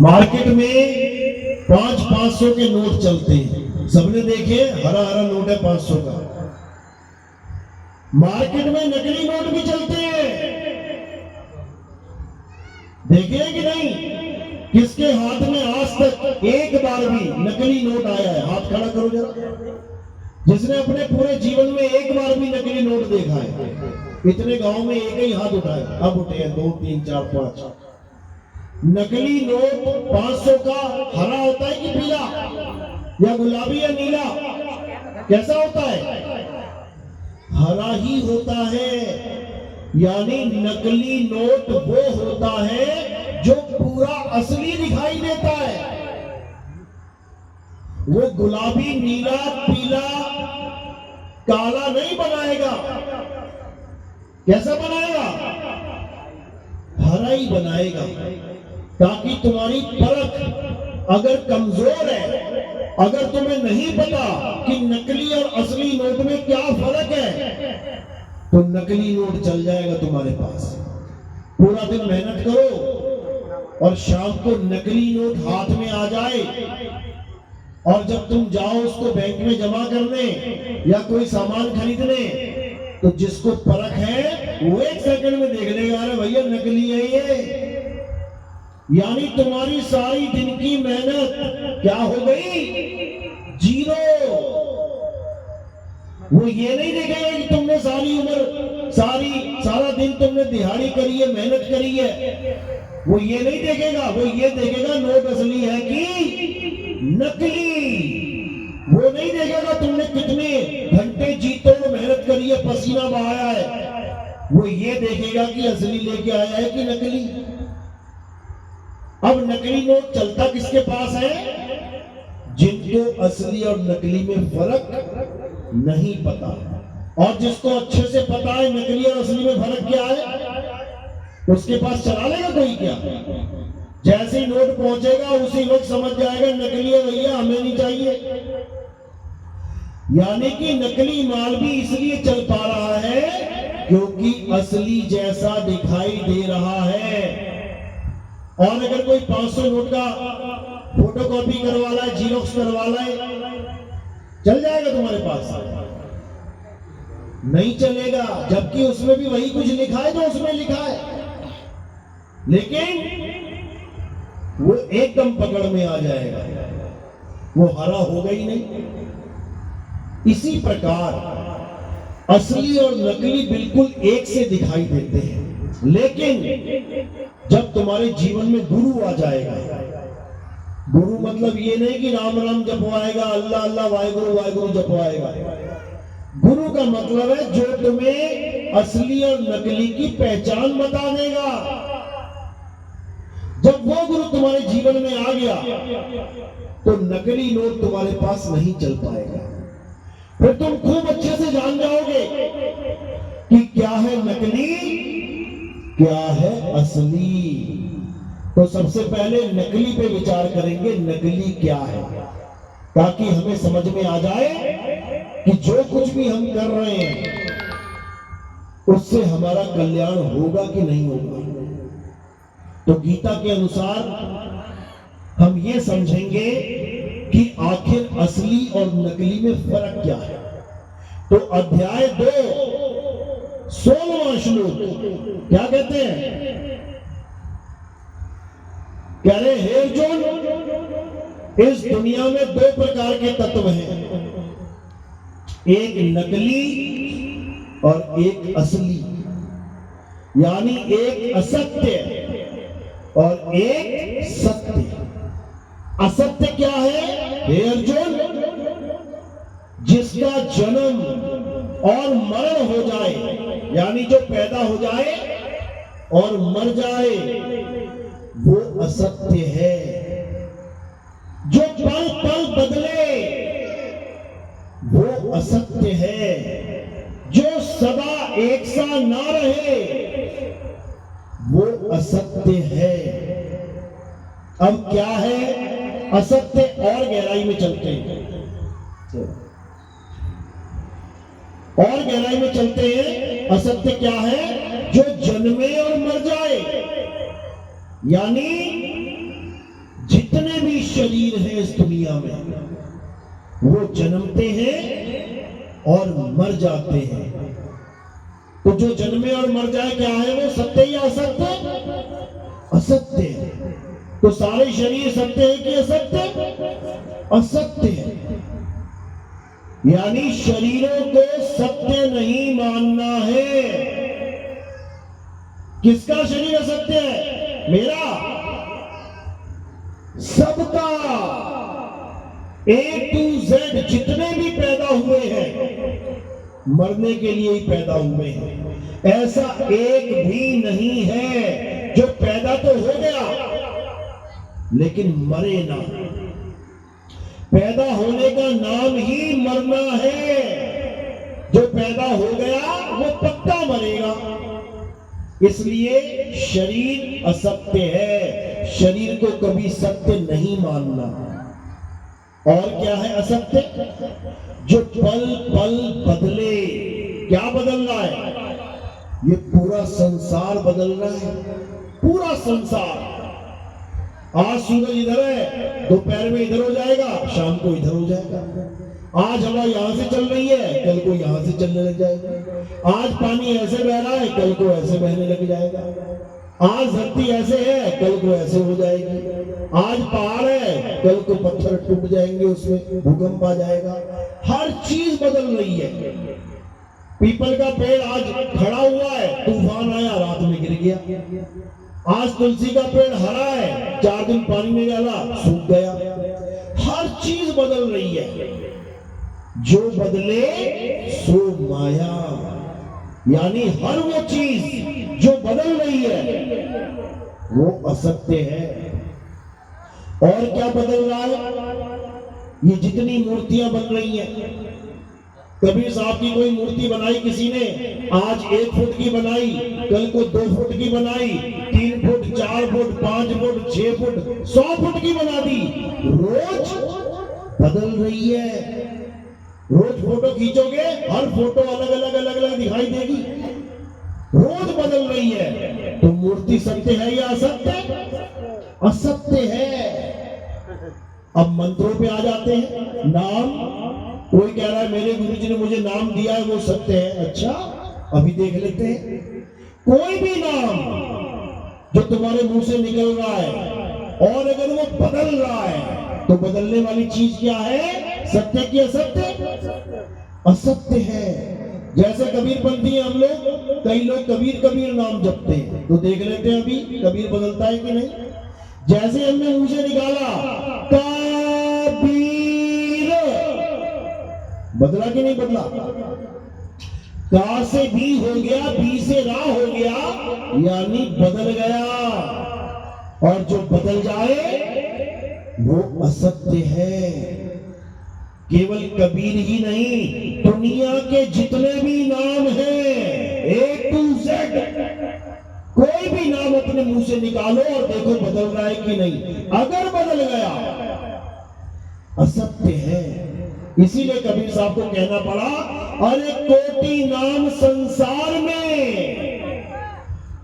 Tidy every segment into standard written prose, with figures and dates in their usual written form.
Market में 500 के note चलते हैं, सबने देखे, हरा हरा नोट है 500 का। मार्केट में नकली नोट भी चलते हैं, देखे कि नहीं? किसके हाथ में आज तक एक बार भी नकली नोट आया है? हाथ खड़ा करो जरा, जिसने अपने पूरे जीवन में एक बार भी नकली नोट देखा है। इतने गांव में एक ही हाथ उठाए, अब उठे हैं 2 3 4 5। नकली नोट 500 का हरा होता है कि पीला, या गुलाबी या नीला? कैसा होता है? हरा ही होता है। यानी नकली नोट वो होता है जो पूरा असली दिखाई देता है। वो गुलाबी, नीला, पीला, काला नहीं बनाएगा। कैसा बनाएगा? हरा ही बनाएगा, ताकि तुम्हारी परख अगर कमजोर है, अगर तुम्हें नहीं पता कि नकली और असली नोट में क्या फर्क है, तो नकली नोट चल जाएगा तुम्हारे पास। पूरा दिन मेहनत करो और शाम को नकली नोट हाथ में आ जाए, और जब तुम जाओ उसको बैंक में जमा करने या कोई सामान खरीदने, तो जिसको परख है वो 1 सेकंड में देख लेगा, अरे भैया नकली है ये। यानी तुम्हारी सारी दिन की मेहनत क्या हो गई? जीरो। वो ये नहीं देखेगा कि तुमने सारी उम्र, सारा दिन तुमने दिहाड़ी करी है, मेहनत करी है। वो ये नहीं देखेगा, वो ये देखेगा नोट असली है कि नकली। वो नहीं देखेगा तुमने कितने घंटे जीतोड़ मेहनत करी है, पसीना बहाया है। वो ये देखेगा कि असली लेके आया है कि नकली। अब नकली नोट चलता किसके पास है? जिनको असली और नकली में फर्क नहीं पता। और जिसको अच्छे से पता है नकली और असली में फर्क क्या है, उसके पास चला लेगा कोई क्या? जैसे ही नोट पहुंचेगा उसी वक्त समझ जाएगा नकली है भैया, हमें नहीं चाहिए। यानी कि नकली माल भी इसलिए चल पा रहा है क्योंकि असली जैसा दिखाई दे रहा है। और अगर कोई 500 नोट का फोटोकॉपी करवा ला है, जीरोक्स करवा ला है, चल जाएगा तुम्हारे पास? नहीं चलेगा, जबकि उसमें भी वही कुछ लिखा है जो उसमें लिखा है, लेकिन वो एकदम पकड़ में आ जाएगा, वो हरा होगा ही नहीं। इसी प्रकार असली और नकली बिल्कुल एक से दिखाई देते हैं, लेकिन जब तुम्हारे जीवन में गुरु आ जाएगा, गुरु मतलब ये नहीं कि राम राम जपवाएगा, अल्लाह अल्लाह वाहेगुरु वाहेगुरु जपवाएगा। गुरु का मतलब है जो तुम्हें असली और नकली की पहचान बता देगा। जब वो गुरु तुम्हारे जीवन में आ गया तो नकली नोट तुम्हारे पास नहीं चल पाएगा। फिर तुम खूब अच्छे से जान जाओगे कि क्या है नकली, क्या है असली। तो सबसे पहले नकली पे विचार करेंगे, नकली क्या है, ताकि हमें समझ में आ जाए कि जो कुछ भी हम कर रहे हैं उससे हमारा कल्याण होगा कि नहीं होगा। तो गीता के अनुसार हम ये समझेंगे कि आखिर असली और नकली में फर्क क्या है। तो अध्याय 2 16वां श्लोक क्या कहते हैं? कह रहे हे अर्जुन, इस दुनिया में 2 प्रकार के तत्व हैं, एक नकली और एक असली। यानी एक असत्य और एक सत्य। असत्य क्या है हे अर्जुन? जिसका जन्म और मरण हो जाए, यानी जो पैदा हो जाए और मर जाए, वो असत्य है। जो पल पल बदले, वो असत्य है। जो सदा एक सा ना रहे, वो असत्य है। अब क्या है असत्य? और गहराई में चलते हैं, और गहराई में चलते हैं। असत्य क्या है? जो जन्मे और मर जाए, यानी शरीर हैं इस दुनिया में, वो जन्मते हैं और मर जाते हैं। तो जो जन्मे और मर जाए क्या है वो, सत्य या असत्य? असत्य है। तो सारे शरीर सत्य है कि असत्य? असत्य है। यानी शरीरों को सत्य नहीं मानना है। किसका शरीर असत्य है? मेरा? सबका। A to Z जितने भी पैदा हुए हैं मरने के लिए ही पैदा हुए हैं। ऐसा एक भी नहीं है जो पैदा तो हो गया लेकिन मरे ना। पैदा होने का नाम ही मरना है। जो पैदा हो गया वो पक्का मरेगा। इसलिए शरीर असत्य है। शरीर को कभी सत्य नहीं मानना। और क्या है असत्य? जो पल पल बदले। क्या बदल रहा है? ये पूरा संसार बदल रहा है। पूरा संसार। आज सूरज इधर है, दोपहर में इधर हो जाएगा, शाम को इधर हो जाएगा। आज हवा यहां से चल रही है, कल को यहां से चलने लग जाएगा। आज पानी ऐसे बह रहा है, कल को ऐसे बहने लग जाएगा। आज धरती ऐसे है, कल को ऐसे हो जाएगी। आज पहाड़ है, कल को पत्थर टूट जाएंगे, उसमें भूकंप आ जाएगा। हर चीज बदल रही है। पीपल का पेड़ आज खड़ा हुआ है, तूफान आया, रात में गिर गया। आज तुलसी का पेड़ हरा है, 4 दिन पानी में डाला, सूख गया। हर चीज बदल रही है। जो बदले सो माया। यानी हर वो चीज जो बदल रही है वो असत्य है। और क्या बदल रहा है? ये जितनी मूर्तियां बन रही हैं, कबीर साहब की कोई मूर्ति बनाई किसी ने, आज 1 फुट की बनाई, कल को 2 फुट की बनाई, 3 foot, 4 foot, 5 foot, 6 foot, 100 foot की बना दी। रोज बदल रही है। रोज फोटो खींचोगे, हर फोटो अलग अलग दिखाई देगी। रोज बदल रही है। तो मूर्ति सत्य है या असत्य? असत्य है। अब मंत्रों पे आ जाते हैं। नाम, कोई कह रहा है मेरे गुरुजी ने मुझे नाम दिया है वो सत्य है। अच्छा, अभी देख लेते हैं। कोई भी नाम जो तुम्हारे मुंह से निकल रहा है और अगर वो बदल रहा है तो बदलने वाली चीज क्या है? सत्य की असत्य? असत्य है। जैसे कबीरपंथी हैं हम लोग, कई लोग कबीर कबीर नाम जपते हैं, तो देख लेते हैं अभी कबीर बदलता है कि नहीं। जैसे हमने मुंह से निकाला कबीर, बदला कि नहीं बदला? का से बी हो गया, बी से रा हो गया, यानी बदल गया। और जो बदल जाए वो असत्य है। केवल कबीर ही नहीं, दुनिया के जितने भी नाम हैं, A to Z, कोई भी नाम अपने मुंह से निकालो और देखो बदल रहा है कि नहीं। अगर बदल गया असत्य है। इसीलिए कबीर साहब को कहना पड़ा, अरे कोटि नाम संसार में,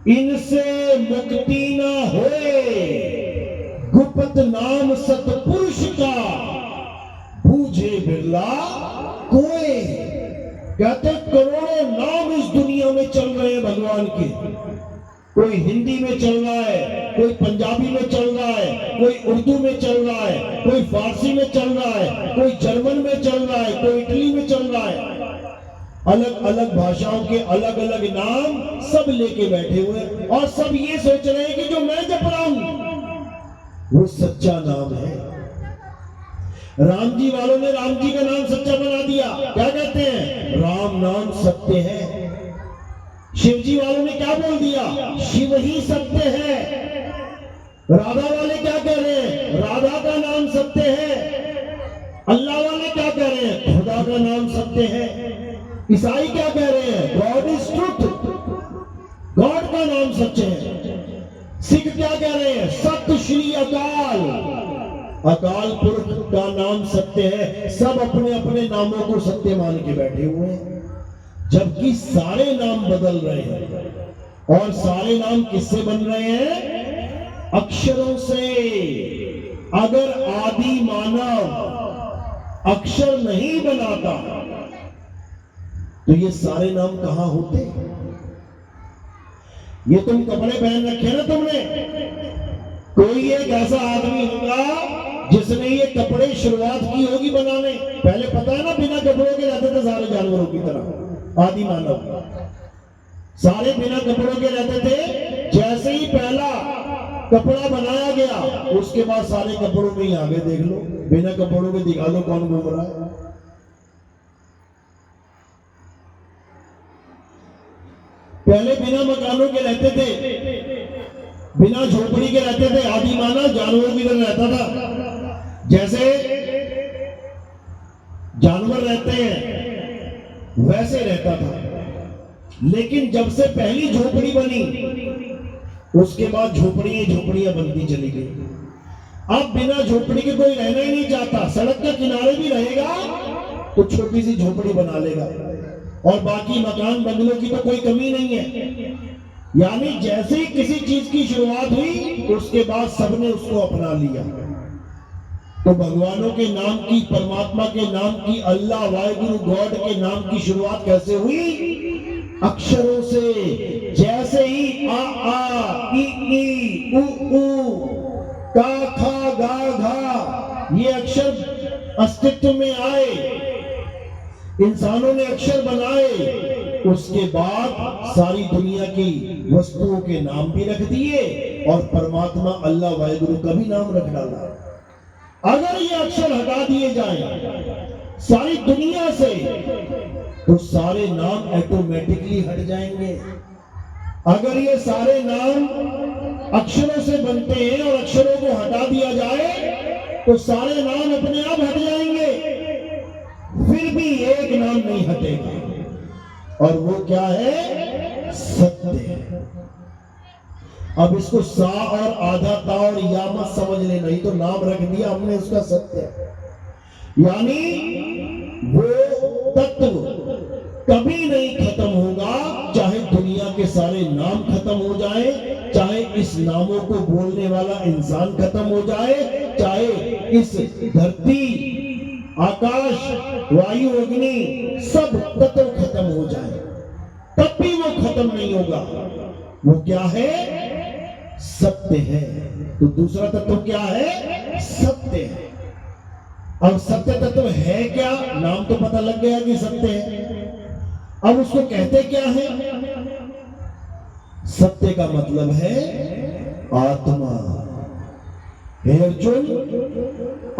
इनसे मुक्ति ना होए, गुप्त नाम सतपुरुष का, बूझे बिरला कोई। कहते करोड़ों नाम इस दुनिया में चल रहे हैं भगवान के। कोई हिंदी में चल रहा है, कोई पंजाबी में चल रहा है, कोई उर्दू में चल रहा है, कोई फारसी में चल रहा है, कोई जर्मन में चल रहा है, कोई इटली में चल रहा है। अलग अलग भाषाओं के अलग अलग नाम सब लेके बैठे हुए, और सब ये सोच रहे हैं कि जो मैं जप रहा हूं वो सच्चा नाम है। राम जी वालों ने राम जी का नाम सच्चा बना दिया। क्या कहते हैं? राम नाम सत्य है। शिव जी वालों ने क्या बोल दिया? शिव ही सत्य है। राधा वाले क्या कह रहे हैं? राधा का नाम सत्य है। अल्लाह वाले क्या कह रहे हैं? खुदा का नाम सत्य है। ईसाई क्या कह रहे हैं? गॉड इज ट्रुथ, गॉड का नाम सत्य है। सिख क्या कह रहे हैं? सत श्री अकाल, अकाल पुरुष का नाम सत्य है। सब अपने अपने नामों को सत्य मान के बैठे हुए हैं, जबकि सारे नाम बदल रहे हैं। और सारे नाम किससे बन रहे हैं? अक्षरों से। अगर आदि मानव अक्षर नहीं बनाता तो ये सारे नाम कहां होते? ये तुम कपड़े पहन रखे ना तुमने, कोई एक ऐसा आदमी होगा जिसने ये कपड़े शुरुआत की होगी बनाने। पहले पता है ना, बिना कपड़ों के रहते थे सारे जानवरों की तरह। आदि मानव सारे बिना कपड़ों के रहते थे। जैसे ही पहला कपड़ा बनाया गया, उसके बाद सारे कपड़ों में ही आ गए। देख लो, बिना कपड़ों के दिखा लो कौन घूम रहा है। पहले बिना मकानों के रहते थे, बिना झोपड़ी के रहते थे। आदि मानव जानवरों की तरह रहता था। जैसे जानवर रहते हैं वैसे रहता था। लेकिन जब से पहली झोपड़ी बनी, उसके बाद झोपड़ियां बनती चली गई। अब बिना झोपड़ी के कोई रहना ही नहीं चाहता। सड़क के किनारे भी रहेगा तो छोटी सी झोपड़ी बना लेगा, और बाकी मकान बंगलों की तो कोई कमी नहीं है। यानी जैसे ही किसी चीज की शुरुआत हुई, उसके बाद सबने उसको अपना लिया। तो भगवानों के नाम की, परमात्मा के नाम की, अल्लाह वाहिगुरु गॉड के नाम की शुरुआत कैसे हुई? अक्षरों से। जैसे ही आ ई उ का खा गा घा ये अक्षर अस्तित्व में आए, इंसानों ने अक्षर बनाए, उसके बाद सारी दुनिया की वस्तुओं के नाम भी रख दिए और परमात्मा अल्लाह वाहिगुरु का भी नाम रख डाला। अगर ये अक्षर हटा दिए जाएं सारी दुनिया से, तो सारे नाम ऑटोमेटिकली हट जाएंगे। अगर ये सारे नाम अक्षरों से बनते हैं और अक्षरों को हटा दिया जाए, तो सारे नाम अपने आप हट जाएंगे। फिर भी एक नाम नहीं हटेगा, और वो क्या है? सत्य। अब इसको सा और आधा ता और या मत समझ ले, नहीं तो नाम रख दिया हमने उसका सत्य। यानी वो तत्व कभी नहीं खत्म होगा, चाहे दुनिया के सारे नाम खत्म हो जाए, चाहे इस नामों को बोलने वाला इंसान खत्म हो जाए, चाहे इस धरती, आकाश, वायु, अग्नि सब तत्व खत्म हो जाए, तब भी वो खत्म नहीं होगा। वो क्या है? सत्य है। तो दूसरा तत्व क्या है? सत्य है। अब सत्य तत्व है क्या? नाम तो पता लग गया कि सत्य है। अब उसको कहते क्या है? सत्य का मतलब है आत्मा। हे अर्जुन,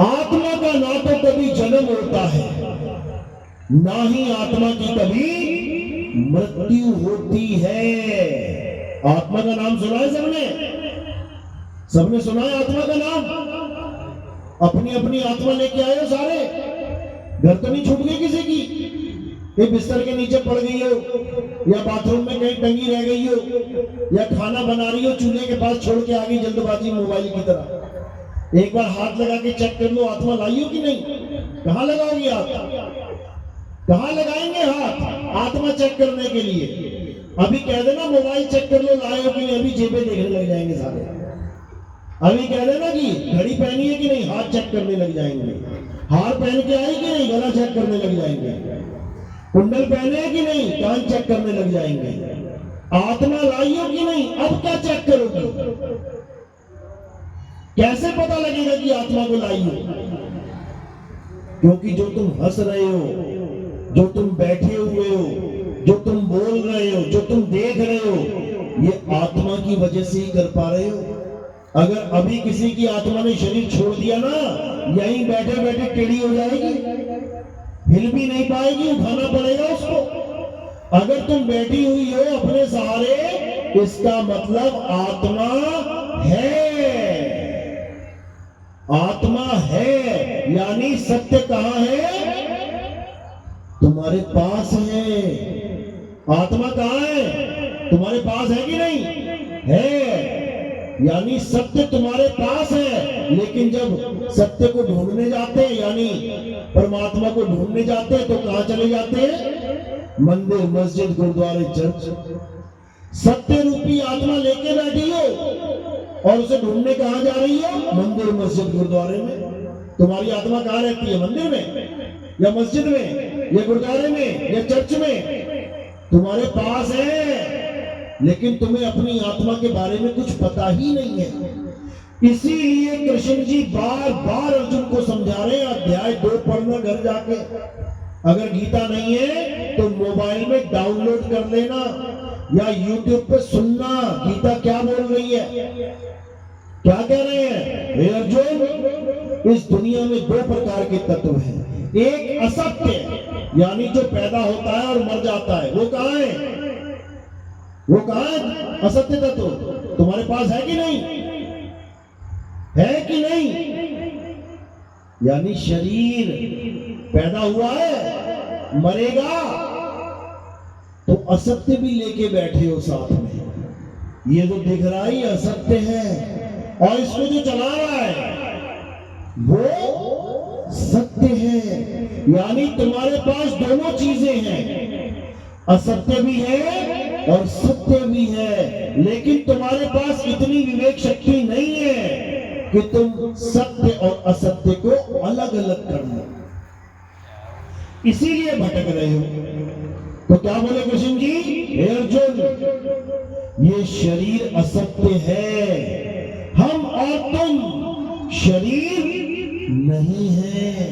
आत्मा का ना तो कभी जन्म होता है, ना ही आत्मा की कभी मृत्यु होती है। आत्मा का नाम सुना है सबने? सबने सुना है आत्मा का नाम? अपनी अपनी आत्मा लेके आए हो सारे? घर तो नहीं छूट गई किसी की? ये बिस्तर के नीचे पड़ गई हो, या बाथरूम में कहीं टंगी रह गई हो, या खाना बना रही हो चूल्हे के पास छोड़ के आ गई जल्दबाजी मोबाइल की तरह। एक बार हाथ लगा के चेक कर लो, आत्मा लाई हो कि नहीं? कहां लगाओगे हाथ? कहां लगाएंगे हाथ आत्मा चेक करने के लिए? अभी कह देना मोबाइल चेक कर लो, लाए हो कि नहीं, अभी जेबें देखने लग जाएंगे सारे। अभी कह देना कि घड़ी पहनी है कि नहीं, हाथ चेक करने लग जाएंगे। हार पहन के आई कि नहीं, गला चेक करने लग जाएंगे। कुंडल पहने हैं कि नहीं, कान चेक करने लग जाएंगे। आत्मा लाई हो कि नहीं, अब क्या चेक करोगे? कैसे पता लगेगा कि आत्मा को लाई हो? क्योंकि जो तुम हंस रहे हो, जो तुम बैठे हुए हो, जो तुम बोल रहे हो, जो तुम देख रहे हो, ये आत्मा की वजह से ही कर पा रहे हो। अगर अभी किसी की आत्मा ने शरीर छोड़ दिया ना, यहीं बैठे बैठे टेढ़ी हो जाएगी, हिल भी नहीं पाएगी, उठाना पड़ेगा उसको। अगर तुम बैठी हुई हो अपने सहारे, इसका मतलब आत्मा है। आत्मा है, यानी सत्य कहां है? तुम्हारे पास है। आत्मा कहां है? तुम्हारे पास है कि नहीं है? यानी सत्य तुम्हारे पास है। लेकिन जब सत्य को ढूंढने जाते हैं, यानी परमात्मा को ढूंढने जाते हैं, तो कहां चले जाते हैं? मंदिर, मस्जिद, गुरुद्वारे, चर्च। सत्य रूपी आत्मा लेके बैठी हो, और उसे ढूंढने कहां जा रही है? मंदिर, मस्जिद, गुरुद्वारे में। तुम्हारी आत्मा कहां रहती है? मंदिर में या मस्जिद में या गुरुद्वारे में या चर्च में? तुम्हारे पास है, लेकिन तुम्हें अपनी आत्मा के बारे में कुछ पता ही नहीं है। इसीलिए कृष्ण जी बार बार अर्जुन को समझा रहे हैं, अध्याय 2 पढ़ना घर जाके। अगर गीता नहीं है तो मोबाइल में डाउनलोड कर लेना या यूट्यूब पे सुनना, गीता क्या बोल रही है, क्या कह रहे हैं। हे अर्जुन, इस दुनिया में 2 प्रकार के तत्व हैं। एक असत्य, यानी जो पैदा होता है और मर जाता है, वो कहां है? वो कहां है असत्य तत्व? तुम्हारे पास है कि नहीं? है कि नहीं? यानी शरीर पैदा हुआ है, मरेगा, तो असत्य भी लेके बैठे हो साथ में। ये तो दिख रहा ही असत्य है, और इसको जो चला रहा है वो सत्य है। यानी तुम्हारे पास दोनों चीजें हैं, असत्य भी है और सत्य भी है। लेकिन तुम्हारे पास इतनी विवेक शक्ति नहीं है कि तुम सत्य और असत्य को अलग अलग कर लो, इसीलिए भटक रहे हो। तो क्या बोले कृष्ण जी? हे अर्जुन, ये शरीर असत्य है, हम और तुम शरीर नहीं है।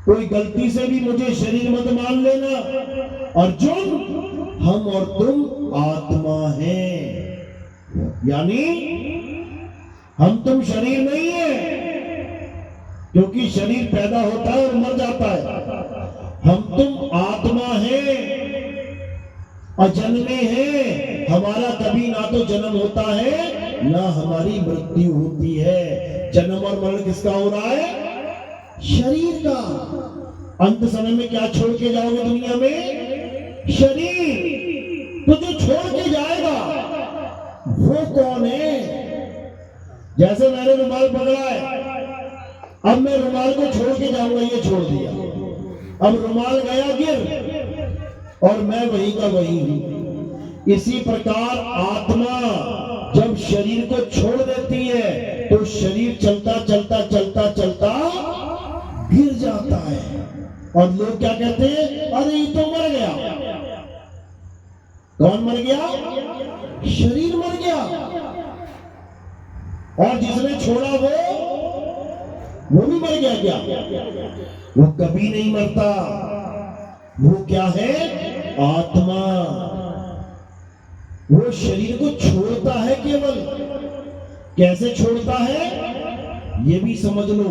कोई गलती से भी मुझे शरीर मत मान लेना। अर्जुन, हम और तुम आत्मा हैं, यानी हम तुम शरीर नहीं है, क्योंकि शरीर पैदा होता है और मर जाता है। हम तुम आत्मा हैं, अजन्मे हैं। हमारा कभी ना तो जन्म होता है ना हमारी मृत्यु होती है। जन्म और मरण किसका हो रहा है? शरीर का। अंत समय में क्या छोड़ के जाओगे दुनिया में? शरीर। तो जो छोड़ के जाएगा वो कौन है? जैसे मैंने रुमाल पकड़ा है, अब मैं रुमाल को छोड़ के जाऊंगा, ये छोड़ दिया, अब रुमाल गया गिर और मैं वही का वही हूं। इसी प्रकार आत्मा जब शरीर को छोड़ देती है तो शरीर चलता चलता चलता चलता गिर जाता है, और लोग क्या कहते हैं? अरे ये तो मर गया। कौन मर गया? शरीर मर गया। और जिसने छोड़ा वो भी मर गया क्या? वो कभी नहीं मरता। वो क्या है? आत्मा। वो शरीर को छोड़ता है केवल। कैसे छोड़ता है ये भी समझ लो।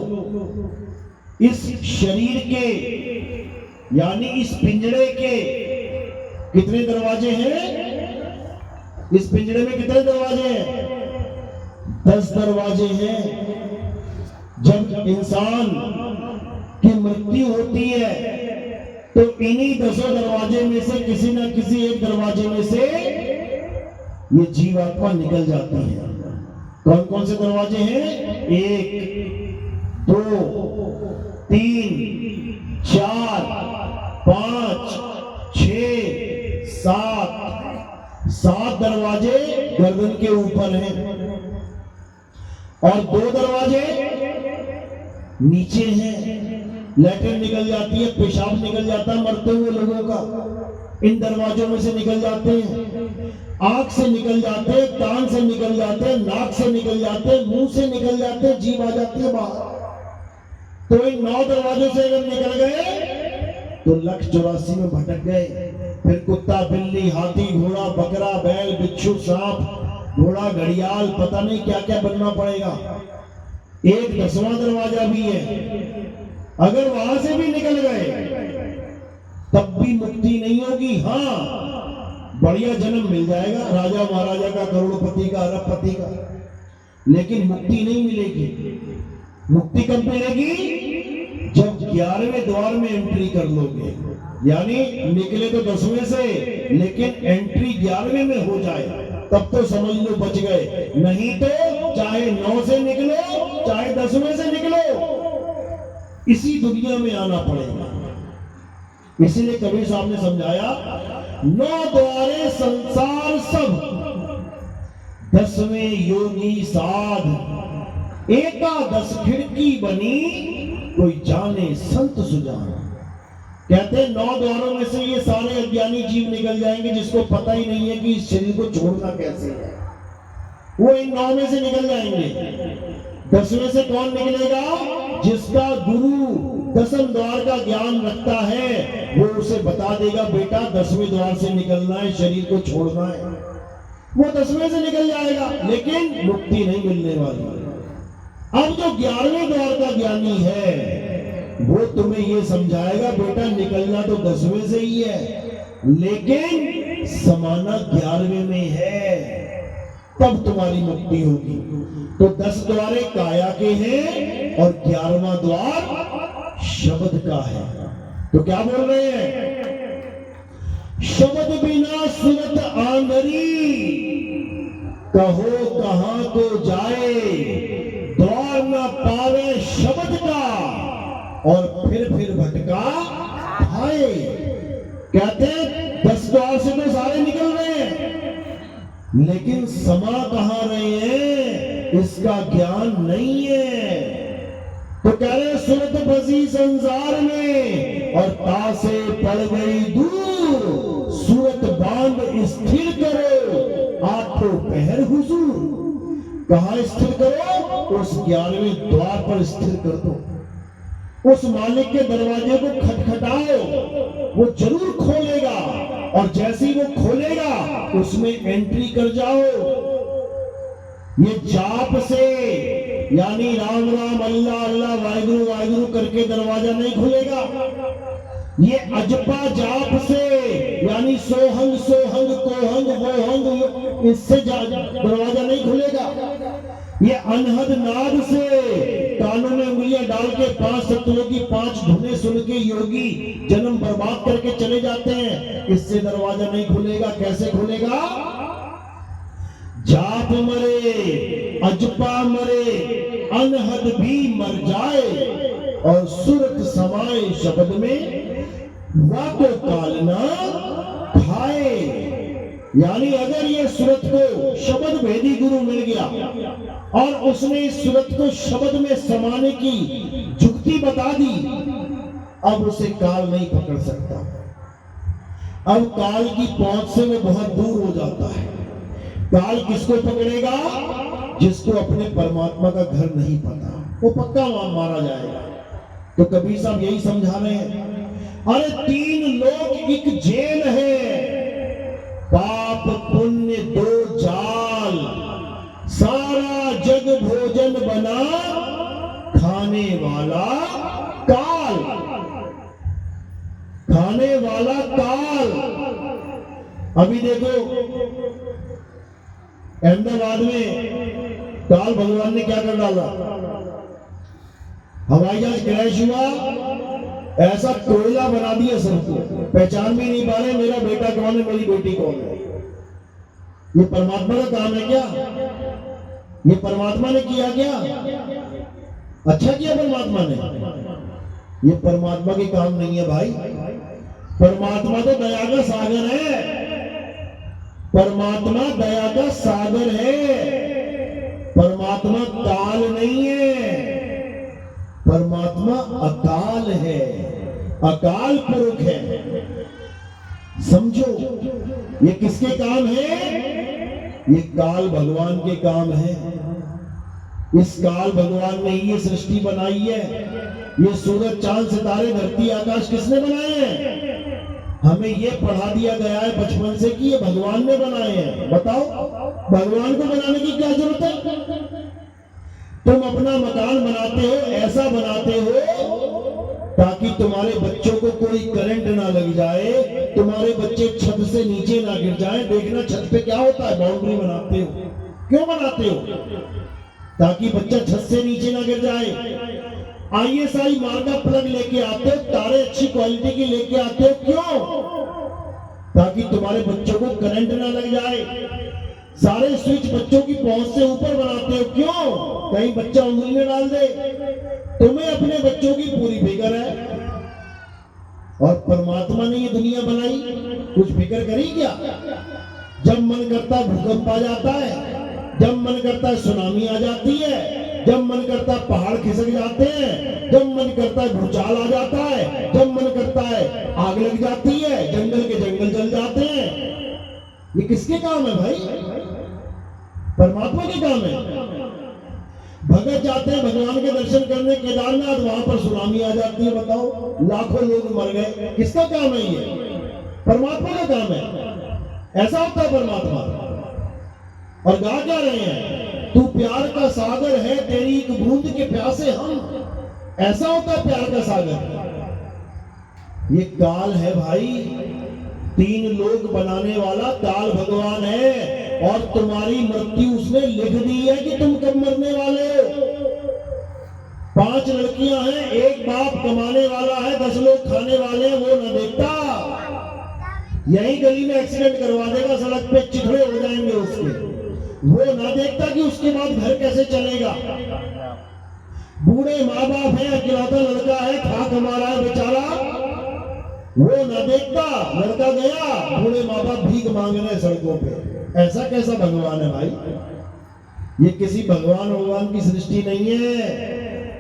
इस शरीर के यानी इस पिंजड़े के कितने दरवाजे हैं? इस पिंजड़े में कितने दरवाजे हैं? 10 दरवाजे हैं। जब इंसान की मृत्यु होती है तो इन्हीं 10 दरवाजे में से किसी न किसी एक दरवाजे में से ये जीवात्मा निकल जाती है। कौन कौन से दरवाजे हैं? 1 2 3 4 5 6 7 दरवाजे गर्दन के ऊपर हैं और 2 दरवाजे नीचे हैं। लैट्रिन निकल जाती है, पेशाब निकल जाता है मरते हुए लोगों का, इन दरवाजों में से निकल जाते हैं। आंख से निकल जाते हैं, कान से निकल जाते हैं, नाक से निकल जाते हैं, मुंह से निकल जाते हैं, जीभ आ जाती है बाहर। तो इन 9 दरवाजों से अगर निकल गए तो 184 में भटक गए। फिर कुत्ता, बिल्ली, हाथी, घोड़ा, बकरा, बैल, बिच्छू, सांप, घोड़ा, घड़ियाल, पता नहीं क्या क्या बनना पड़ेगा। एक 10वां दरवाजा भी है। अगर वहां से भी निकल गए तब भी मुक्ति नहीं होगी। हाँ, बढ़िया जन्म मिल जाएगा, राजा महाराजा का, करोड़पति का, अरबपति का, लेकिन मुक्ति नहीं मिलेगी। मुक्ति कब मिलेगी? जब 11वें द्वार में एंट्री कर लोगे। यानी निकले तो 10वें से, लेकिन एंट्री 11वें में हो जाए तब तो समझ लो बच गए। नहीं तो चाहे 9 से निकलो चाहे 10वें से निकलो, इसी दुनिया में आना पड़ेगा। इसीलिए कबीर साहब ने समझाया, 9 द्वारे संसार सब, 10वें योगी साध, एकादश खिड़की बनी, कोई जाने संत सुजान। कहते हैं 9 द्वारों में से ये सारे अज्ञानी जीव निकल जाएंगे जिसको पता ही नहीं है कि इस शरीर को छोड़ना कैसे है, वो इन 9 में से निकल जाएंगे। 10वें से कौन निकलेगा? जिसका गुरु 10वें द्वार का ज्ञान रखता है, वो उसे बता देगा बेटा 10वें द्वार से निकलना है, शरीर को छोड़ना है, वो 10वें से निकल जाएगा, लेकिन मुक्ति नहीं मिलने वाली। अब जो 11वें द्वार का ज्ञानी है वो तुम्हें ये समझाएगा बेटा निकलना तो 10वें से ही है, लेकिन समाना 11वें में है, तब तुम्हारी मुक्ति होगी। तो 10 द्वारे काया के हैं और 11वां द्वार शब्द का है। तो क्या बोल रहे हैं? शब्द बिना सूरत आंधरी, कहो कहां को जाए, द्वार न पावे शब्द का, और फिर भटका खाए। कहते हैं 10 द्वार से तो सारे निकल रहे हैं, लेकिन समा कहां रहे हैं इसका ज्ञान नहीं है। तो कह रहे सूरत बसी संसार में और तासे पड़ गई दूर, सूरत बांध स्थिर करो, आठों पहर हुजूर। कहां स्थिर करो? उस 11वें द्वार पर स्थिर कर दो, उस मालिक के दरवाजे को खटखटाओ, वो जरूर खोलेगा, और जैसे ही वो खोलेगा उसमें एंट्री कर जाओ। ये जाप से यानी राम राम अल्लाह अल्लाह वाहिगुरु वाहिगुरु करके दरवाजा नहीं खुलेगा। ये अजपा जाप से यानी सोहंग सोहंग कोहंग वोहंग, इससे दरवाजा नहीं खुलेगा। ये अनहद नाद से कानों में उंगलियां डाल के 5 सत्तरों की 5 धुनें सुन के योगी जन्म बर्बाद करके चले जाते हैं, इससे दरवाजा नहीं खुलेगा। कैसे खुलेगा? जाप मरे, अजपा मरे, अनहद भी मर जाए, और सूरत समाए शब्द में, वाको काल ना खाए। यानी अगर ये सूरत को शब्द भेदी गुरु मिल गया और उसने इस सूरत को शब्द में समाने की जुक्ति बता दी, अब उसे काल नहीं पकड़ सकता। अब काल की पहुंच से वो बहुत दूर हो जाता है। काल किसको पकड़ेगा? जिसको अपने परमात्मा का घर नहीं पता, वो पक्का मारा जाएगा। तो कबीर साहब यही समझा रहे हैं, अरे 3 लोग एक जेल है, पाप पुण्य 2 जाल, सारा जग भोजन बना, खाने वाला काल, खाने वाला काल। अभी देखो अहमदाबाद में काल भगवान ने क्या कर डाला? हवाई जहाज क्रैश हुआ, ऐसा कोयला बना दिया सबको, पहचान भी नहीं पा रहे मेरा बेटा कौन है, मेरी बेटी कौन है। ये परमात्मा का काम है क्या? ये परमात्मा ने किया क्या? अच्छा किया परमात्मा ने? ये परमात्मा के काम नहीं है भाई। परमात्मा तो दया का सागर है, परमात्मा दया का सागर है, परमात्मा काल नहीं है, परमात्मा अकाल है, अकाल पुरुष है। समझो ये किसके काम है? ये काल भगवान के काम है। इस काल भगवान ने ये सृष्टि बनाई है। ये सूरज चांद सितारे धरती आकाश किसने बनाए हैं? हमें ये पढ़ा दिया गया है बचपन से कि ये भगवान ने बनाए हैं। बताओ भगवान को बनाने की क्या जरूरत है? तुम अपना मकान बनाते हो, ऐसा बनाते हो ताकि तुम्हारे बच्चों को कोई करंट ना लग जाए, तुम्हारे बच्चे छत से नीचे ना गिर जाएं। देखना छत पे क्या होता है, बाउंड्री बनाते हो। क्यों बनाते हो? ताकि बच्चा छत से नीचे ना गिर जाए। ISI मार का प्लग लेके आते हो, तारे अच्छी क्वालिटी की लेके आते हो, क्यों? ताकि तुम्हारे बच्चों को करंट ना लग जाए। सारे स्विच बच्चों की पहुंच से ऊपर बनाते हो, क्यों? कहीं बच्चा उंगली में डाल दे। तुम्हें अपने बच्चों की पूरी फिक्र है, और परमात्मा ने ये दुनिया बनाई, कुछ फिक्र करी क्या? जब मन करता भूकंप आ जाता है, जब मन करता है सुनामी आ जाती है, जब मन करता है पहाड़ खिसक जाते हैं, जब मन करता है भूचाल आ जाता है, जब मन करता है आग लग जाती है, जंगल के जंगल जल जाते हैं। ये किसके काम है भाई? परमात्मा के काम है। भगत जाते हैं भगवान के दर्शन करने केदारनाथ, वहां पर सुनामी आ जाती है, बताओ लाखों लोग मर गए। किसका काम है ये? परमात्मा का काम है। ऐसा होता है परमात्मा। और गा क्या रहे हैं? तू प्यार का सागर है, तेरी एक बूंद के प्यासे हम। ऐसा होता है प्यार का सागर। ये काल है भाई, 3 लोग बनाने वाला काल भगवान है, और तुम्हारी मृत्यु उसने लिख दी है कि तुम कब मरने वाले हो। 5 लड़कियां हैं, एक बाप कमाने वाला है, 10 लोग खाने वाले हैं, वो न देखता। यही गली में एक्सीडेंट करवा देगा, सड़क पे चिथड़े हो जाएंगे उसके। वो ना देखता कि उसके बाद घर कैसे चलेगा। बूढ़े माँ बाप है, अकेलौता लड़का है, खा कमा रहा है बेचारा, वो ना देखता। लड़का गया, बूढ़े माँ बाप भीख मांग रहे सड़कों पे। ऐसा कैसा भगवान है भाई? ये किसी भगवान की सृष्टि नहीं है,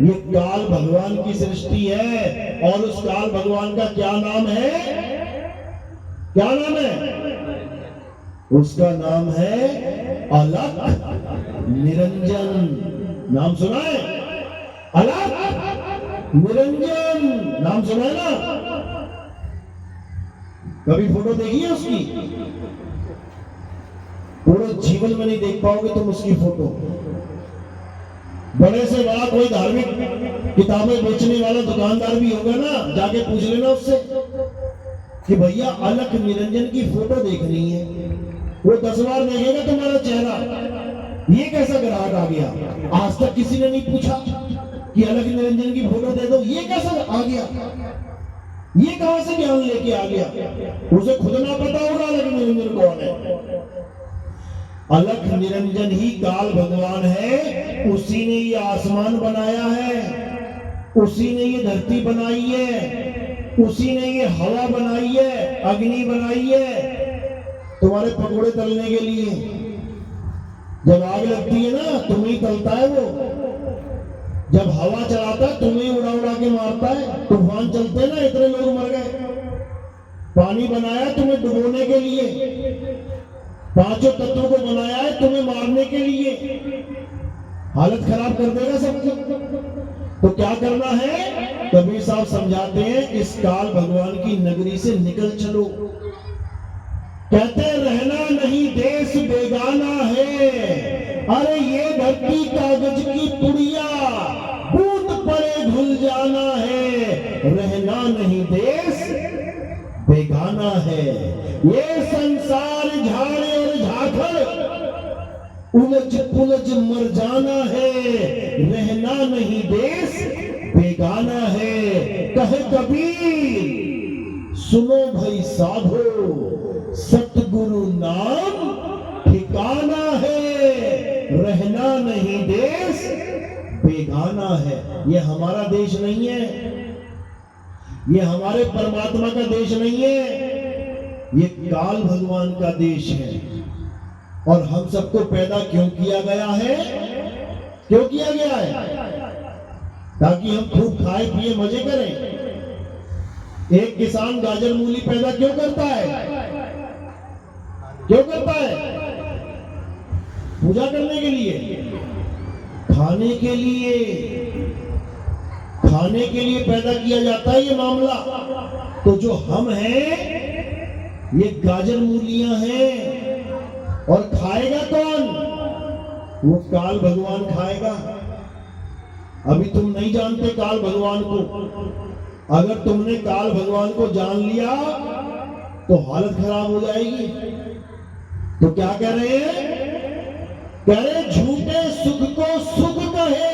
ये काल भगवान की सृष्टि है। और उस काल भगवान का क्या नाम है? क्या नाम है? उसका नाम है अलख निरंजन। नाम सुना है? अलख निरंजन नाम सुना है ना? कभी फोटो देखी है उसकी? पूरे जीवन में नहीं देख पाओगे तुम उसकी फोटो। बड़े से बड़ा कोई धार्मिक किताबें बेचने वाला दुकानदार भी होगा ना, जाके पूछ लेना उससे कि भैया अलख निरंजन की फोटो देखनी है। वो 10 बार देखेगा तुम्हारा चेहरा। ये कैसा ग्राहक आ गया? आज तक किसी ने नहीं पूछा कि अलख निरंजन की फोटो दे दो। ये कैसा आ गया? ये कहां से ज्ञान लेके आ गया? उसे खुद ना पता होगा अलख निरंजन कौन है। अलख निरंजन ही काल भगवान है। उसी ने ये आसमान बनाया है, उसी ने ये धरती बनाई है, उसी ने ये हवा बनाई है, अग्नि बनाई है तुम्हारे पकोड़े तलने के लिए। जब आग लगती है ना, तुम्हें तलता है वो। जब हवा चलाता है, तुम्हें उड़ा उड़ा के मारता है। तूफान चलते ना, इतने लोग मर गए। पानी बनाया तुम्हें डुबोने के लिए, 5 तत्वों को बनाया है तुम्हें मारने के लिए। हालत खराब कर देगा सबकी। तो क्या करना है? कबीर साहब समझाते हैं, इस काल भगवान की नगरी से निकल चलो। कहते रहना नहीं देश बेगाना है, अरे ये धरती कागज की पुड़िया, बूंद पड़े घुल जाना है। रहना नहीं देश बेगाना है, ये संसार झाड़े और झाखड़, उलझ पुलझ मर जाना है। रहना नहीं देश बेगाना है। कहे कबीर सुनो भाई साधो, सतगुरु नाम ठिकाना है। रहना नहीं देश बेगाना है। ये हमारा देश नहीं है, ये हमारे परमात्मा का देश नहीं है, ये काल भगवान का देश है। और हम सबको पैदा क्यों किया गया है? क्यों किया गया है? ताकि हम खूब खाए पिए मजे करें। एक किसान गाजर मूली पैदा क्यों करता है? क्यों करता है? पूजा करने के लिए, खाने के लिए, खाने के लिए पैदा किया जाता है ये मामला। तो जो हम हैं, ये गाजर मूलियां हैं। और खाएगा कौन? वो काल भगवान खाएगा। अभी तुम नहीं जानते काल भगवान को। अगर तुमने काल भगवान को जान लिया तो हालत खराब हो जाएगी। तो क्या कह रहे हैं? कह रहे झूठे सुख को सुख कहे।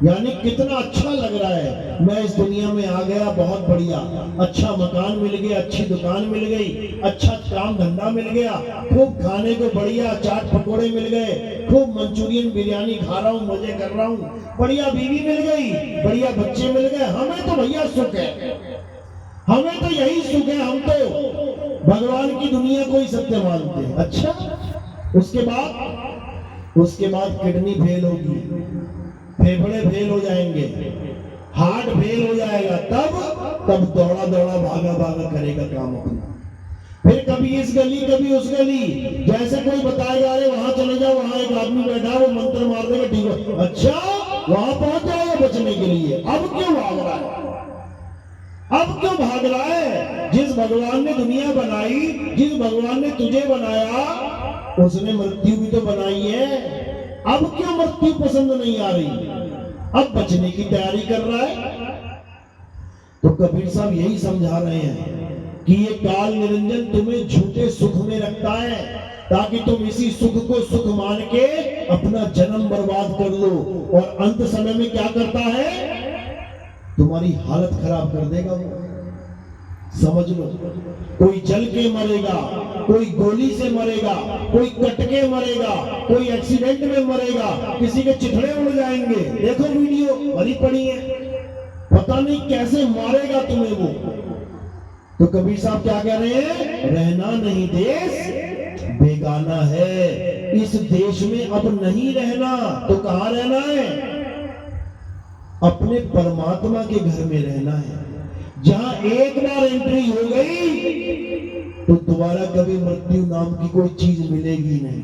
यानी कितना अच्छा लग रहा है, मैं इस दुनिया में आ गया, बहुत बढ़िया, अच्छा मकान मिल गया, अच्छी दुकान मिल गई, अच्छा काम धंधा मिल गया, खूब खाने को बढ़िया चाट पकोड़े मिल गए, खूब मंचूरियन बिरयानी खा रहा हूँ, मजे कर रहा हूँ, बढ़िया बीवी मिल गई, बढ़िया बच्चे मिल गए। हमें तो भैया सुख है, हमें तो यही सुख है। हम तो भगवान की दुनिया को ही सत्य मानते हैं। अच्छा, उसके बाद उसके बाद किडनी फेल होगी, फेफड़े फेल हो जाएंगे, हार्ट फेल हो जाएगा, तब दौड़ा दौड़ा भागा भागा करेगा काम अपना। फिर कभी इस गली कभी उस गली, जैसे कोई बताएगा अरे वहां चले जाओ, वहां एक आदमी बैठा है वो मंत्र मार देगा, ठीक है, अच्छा वहां पहुंच जाएगा बचने के लिए। अब क्यों भाग रहा है? अब क्यों भाग रहा है? जिस भगवान ने दुनिया बनाई, जिस भगवान ने तुझे बनाया, उसने मृत्यु भी तो बनाई है। अब क्यों मृत्यु पसंद नहीं आ रही? अब बचने की तैयारी कर रहा है। तो कबीर साहब यही समझा रहे हैं कि ये काल निरंजन तुम्हें झूठे सुख में रखता है, ताकि तुम इसी सुख को सुख मान के अपना जन्म बर्बाद कर लो, और अंत समय में क्या करता है? तुम्हारी हालत खराब कर देगा वो। समझ लो, कोई जल के मरेगा, कोई गोली से मरेगा, कोई कट के मरेगा, कोई एक्सीडेंट में मरेगा, किसी के चिथड़े उड़ जाएंगे। देखो वीडियो भरी पड़ी है, पता नहीं कैसे मारेगा तुम्हें वो। तो कबीर साहब क्या कह रहे हैं? रहना नहीं देश बेगाना है, इस देश में अब नहीं रहना। तो कहां रहना है? अपने परमात्मा के घर में रहना है, जहां एक बार एंट्री हो गई तो दोबारा कभी मृत्यु नाम की कोई चीज मिलेगी नहीं।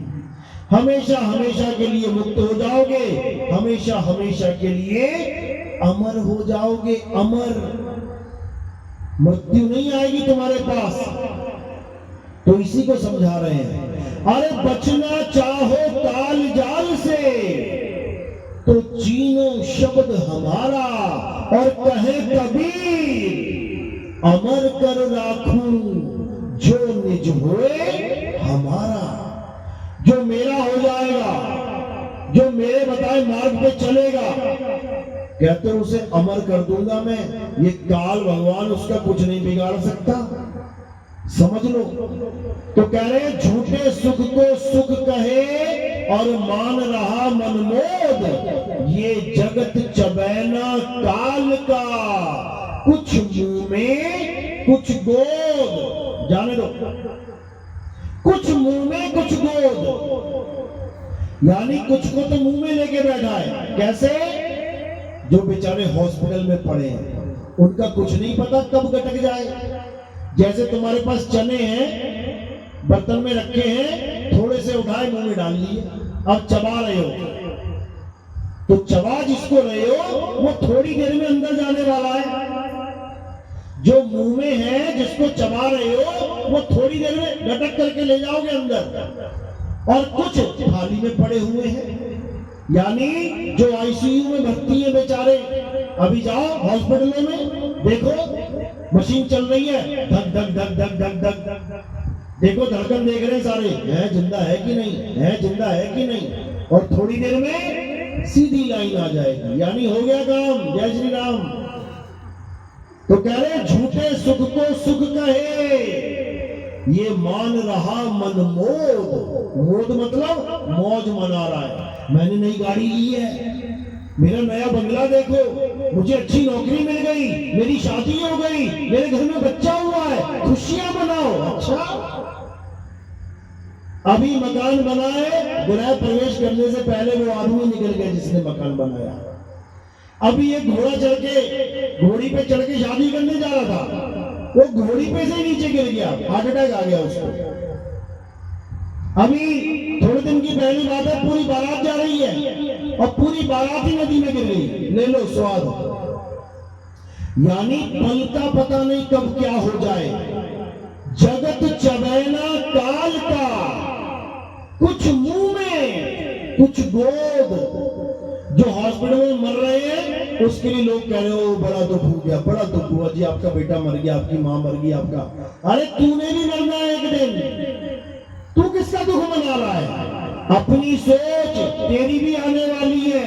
हमेशा हमेशा के लिए मुक्त हो जाओगे, हमेशा हमेशा के लिए अमर हो जाओगे। अमर, मृत्यु नहीं आएगी तुम्हारे पास। तो इसी को समझा रहे हैं। अरे बचना चाहो काल जाल से तो चीनो शब्द हमारा, और कहे कबीर अमर कर राखूं जो निज होए हमारा। जो मेरा हो जाएगा, जो मेरे बताए मार्ग पे चलेगा, कहते उसे अमर कर दूंगा मैं। ये काल भगवान उसका कुछ नहीं बिगाड़ सकता, समझ लो। तो कह रहे झूठे सुख को सुख कहे और मान रहा मनमोद, ये जगत चबैना काल का, कुछ मुंह में कुछ गोद। जाने दो, कुछ मुंह में कुछ गोद, यानी कुछ को तो मुंह में लेके बैठा है। कैसे? जो बेचारे हॉस्पिटल में पड़े हैं, उनका कुछ नहीं पता कब गटक जाए। जैसे तुम्हारे पास चने हैं, बर्तन में रखे हैं, थोड़े से उठाए मुंह में डाल लिए, अब चबा रहे हो। तो चबा जिसको रहे हो वो थोड़ी देर में अंदर जाने वाला है। जो मुंह में है, जिसको चबा रहे हो, वो थोड़ी देर में गटक करके ले जाओगे अंदर। और कुछ थाली में पड़े हुए हैं, यानी जो आईसीयू में भर्ती है बेचारे। अभी जाओ हॉस्पिटलों में, देखो मशीन चल रही है, धक धक धक धक धक धक, देखो धड़कन देख रहे हैं सारे, है जिंदा है कि नहीं, है जिंदा है कि नहीं। और थोड़ी देर में सीधी लाइन आ जाएगी, यानी हो गया काम। जय श्री राम। तो कह रहे झूठे सुख को सुख कहे, ये मान रहा मनमोद। मोद मतलब मौज मना रहा है। मैंने नई गाड़ी ली है, मेरा नया बंगला देखो, मुझे अच्छी नौकरी मिल गई, मेरी शादी हो गई, मेरे घर में बच्चा हुआ है, खुशियां मनाओ। अच्छा, अभी मकान बनाए, गृह प्रवेश करने से पहले वो आदमी निकल गया जिसने मकान बनाया। अभी एक घोड़ा चढ़ के, घोड़ी पे चढ़ के शादी करने जा रहा था, वो घोड़ी पे से नीचे गिर गया, हार्ट अटैक आ गया उसको। अभी थोड़े दिन की पहली बात है, पूरी बारात जा रही है और पूरी बारात ही नदी में गिर गई। ले लो स्वाद। यानी पल का पता नहीं कब क्या हो जाए। जगत चबैना काल का, कुछ मुंह में कुछ गोद। जो हॉस्पिटल में मर रहे हैं उसके लिए लोग कह रहे हो बड़ा दुख हो गया, बड़ा दुख हुआ जी, आपका बेटा मर गया, आपकी मां मर गई, आपका। अरे तूने भी मरना है एक दिन, तू किसका दुख मना रहा है? अपनी सोच, तेरी भी आने वाली है,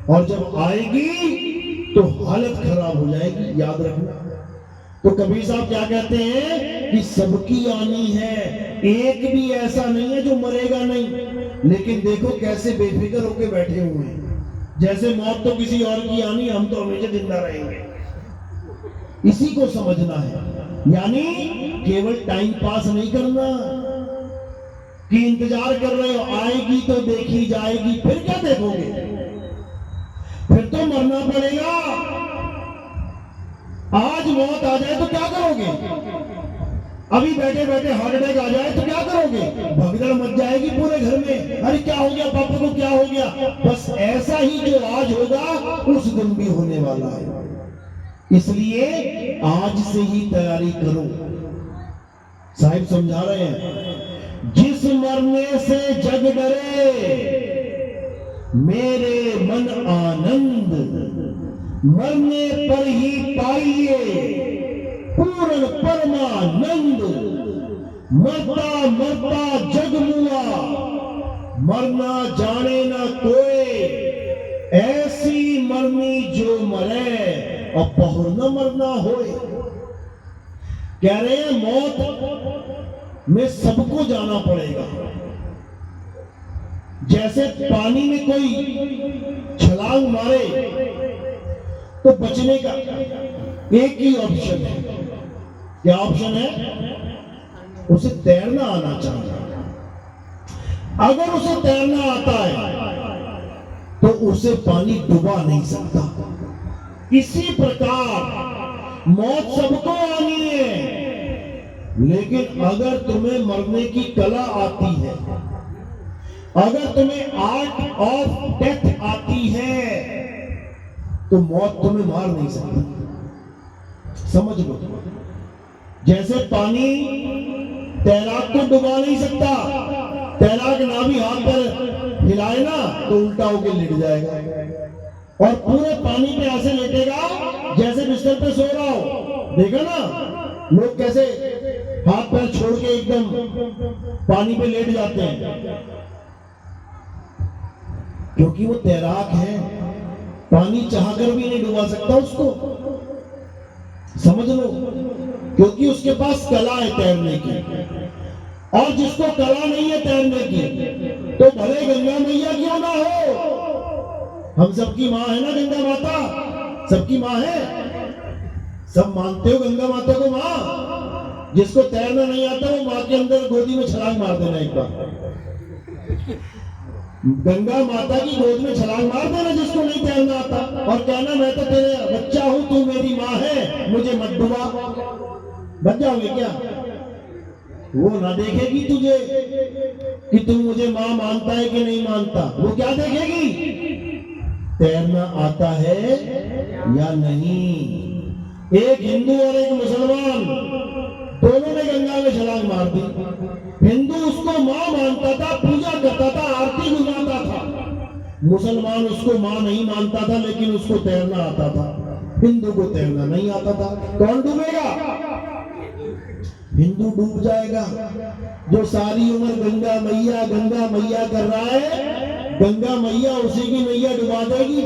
और जब आएगी तो हालत खराब हो जाएगी, याद रखना। तो कबीर साहब क्या कहते हैं कि सबकी आनी है, एक भी ऐसा नहीं है जो मरेगा नहीं। लेकिन देखो कैसे बेफिक्र होके बैठे हुए हैं, जैसे मौत तो किसी और की आनी, हम तो हमेशा जिंदा रहेंगे। इसी को समझना है, यानी केवल टाइम पास नहीं करना, कि इंतजार कर रहे हो आएगी तो देखी जाएगी, फिर क्या देखोगे? फिर तो मरना पड़ेगा। आज मौत आ जाए तो क्या करोगे? अभी बैठे बैठे हार्ट अटैक आ जाए तो क्या करोगे? भगदड़ मच जाएगी पूरे घर में, अरे क्या हो गया, पापा को क्या हो गया। बस ऐसा ही जो आज होगा उस दिन भी होने वाला है, इसलिए आज से ही तैयारी करो। साहिब समझा रहे हैं, जिस मरने से जग डरे मेरे मन आनंद, मरने पर ही पाइए पूर्ण परमानंद। मरता मरता जग मुआ, मरना जाने न कोई, ऐसी मरनी जो मरे और बहुर न मरना होए। कह रहे हैं मौत में सबको जाना पड़ेगा। जैसे पानी में कोई छलांग मारे तो बचने का एक ही ऑप्शन है। क्या ऑप्शन है? उसे तैरना आना चाहिए। अगर उसे तैरना आता है तो उसे पानी डुबा नहीं सकता। इसी प्रकार मौत सबको आनी है, लेकिन अगर तुम्हें मरने की कला आती है, अगर तुम्हें आर्ट ऑफ डेथ आती है, तो मौत तुम्हें मार नहीं सकती। समझ लो, जैसे पानी तैराक को डुबा नहीं सकता। तैराक ना भी हाथ पर हिलाए ना तो उल्टा होके लेट जाएगा और पूरे पानी पे ऐसे लेटेगा जैसे बिस्तर पे सो रहा हो। देखा ना लोग कैसे हाथ पैर छोड़ के एकदम पानी पे लेट जाते हैं, क्योंकि वो तैराक है, पानी चाहकर भी नहीं डुबा सकता उसको। समझ लो, क्योंकि उसके पास कला है तैरने की। और जिसको कला नहीं है तैरने की, तो भले गंगा मैया क्यों ना हो, हम सबकी माँ है ना गंगा माता, सबकी माँ है। सब मानते हो गंगा माता को माँ। जिसको तैरना नहीं आता वो माँ के अंदर गोदी में छलांग मार देना एक बार। गंगा माता की गोद में छलांग मार देना जिसको नहीं तैरना आता, और कहना मैं तो तेरे बच्चा हूं, तू मेरी माँ है, मुझे मत डुबा। बच जाओगे क्या? वो ना देखेगी तुझे कि तू मुझे माँ मानता है कि नहीं मानता। वो क्या देखेगी? तैरना आता है या नहीं। एक हिंदू और एक मुसलमान दोनों ने गंगा में छलांग मार दी। हिंदू उसको माँ मानता था, पूजा करता था, आरती गुजारता था। मुसलमान उसको माँ नहीं मानता था, लेकिन उसको तैरना आता था। हिंदू को तैरना नहीं आता था। कौन डूबेगा? हिंदू डूब जाएगा। जो सारी उम्र गंगा मैया कर रहा है, गंगा मैया उसी की नैया डुबा देगी।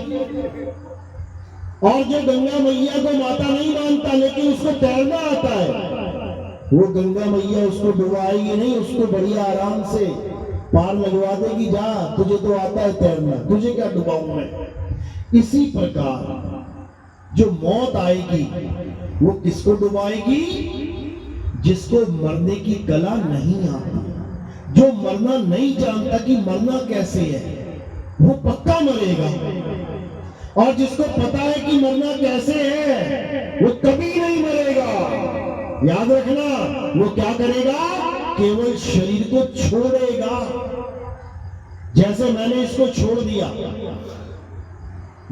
और जो गंगा मैया को माता नहीं मानता लेकिन उसको तैरना आता है, वो गंगा मैया उसको डुबाएगी नहीं, उसको बढ़िया आराम से पार लगवा देगी। जा, तुझे तो आता है तैरना, तुझे क्या डुबाऊं मैं। इसी प्रकार जो मौत आएगी वो किसको डुबाएगी? जिसको मरने की कला नहीं आती, जो मरना नहीं जानता कि मरना कैसे है, वो पक्का मरेगा। और जिसको पता है कि मरना कैसे है, वो कभी नहीं मरेगा। याद रखना, वो क्या करेगा? केवल शरीर को छोड़ेगा। जैसे मैंने इसको छोड़ दिया,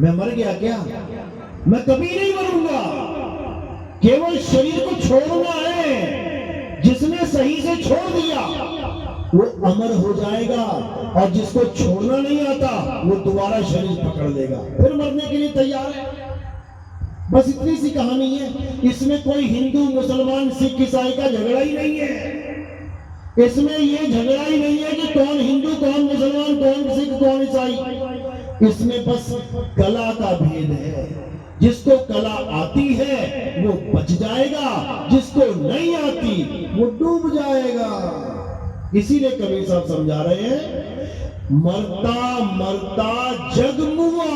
मैं मर गया क्या? मैं कभी नहीं मरूंगा। केवल शरीर को छोड़ना है। जिसने सही से छोड़ दिया वो अमर हो जाएगा, और जिसको छोड़ना नहीं आता वो दोबारा शरीर पकड़ लेगा, फिर मरने के लिए तैयार है। बस इतनी सी कहानी है। इसमें कोई हिंदू मुसलमान सिख ईसाई का झगड़ा ही नहीं है। इसमें ये झगड़ा ही नहीं है कि कौन हिंदू कौन मुसलमान कौन सिख कौन ईसाई। इसमें बस कला का भेद है। जिसको कला आती है वो बच जाएगा, जिसको नहीं आती वो डूब जाएगा। इसीलिए कबीर साहब समझा रहे हैं, मरता मरता जग मुआ।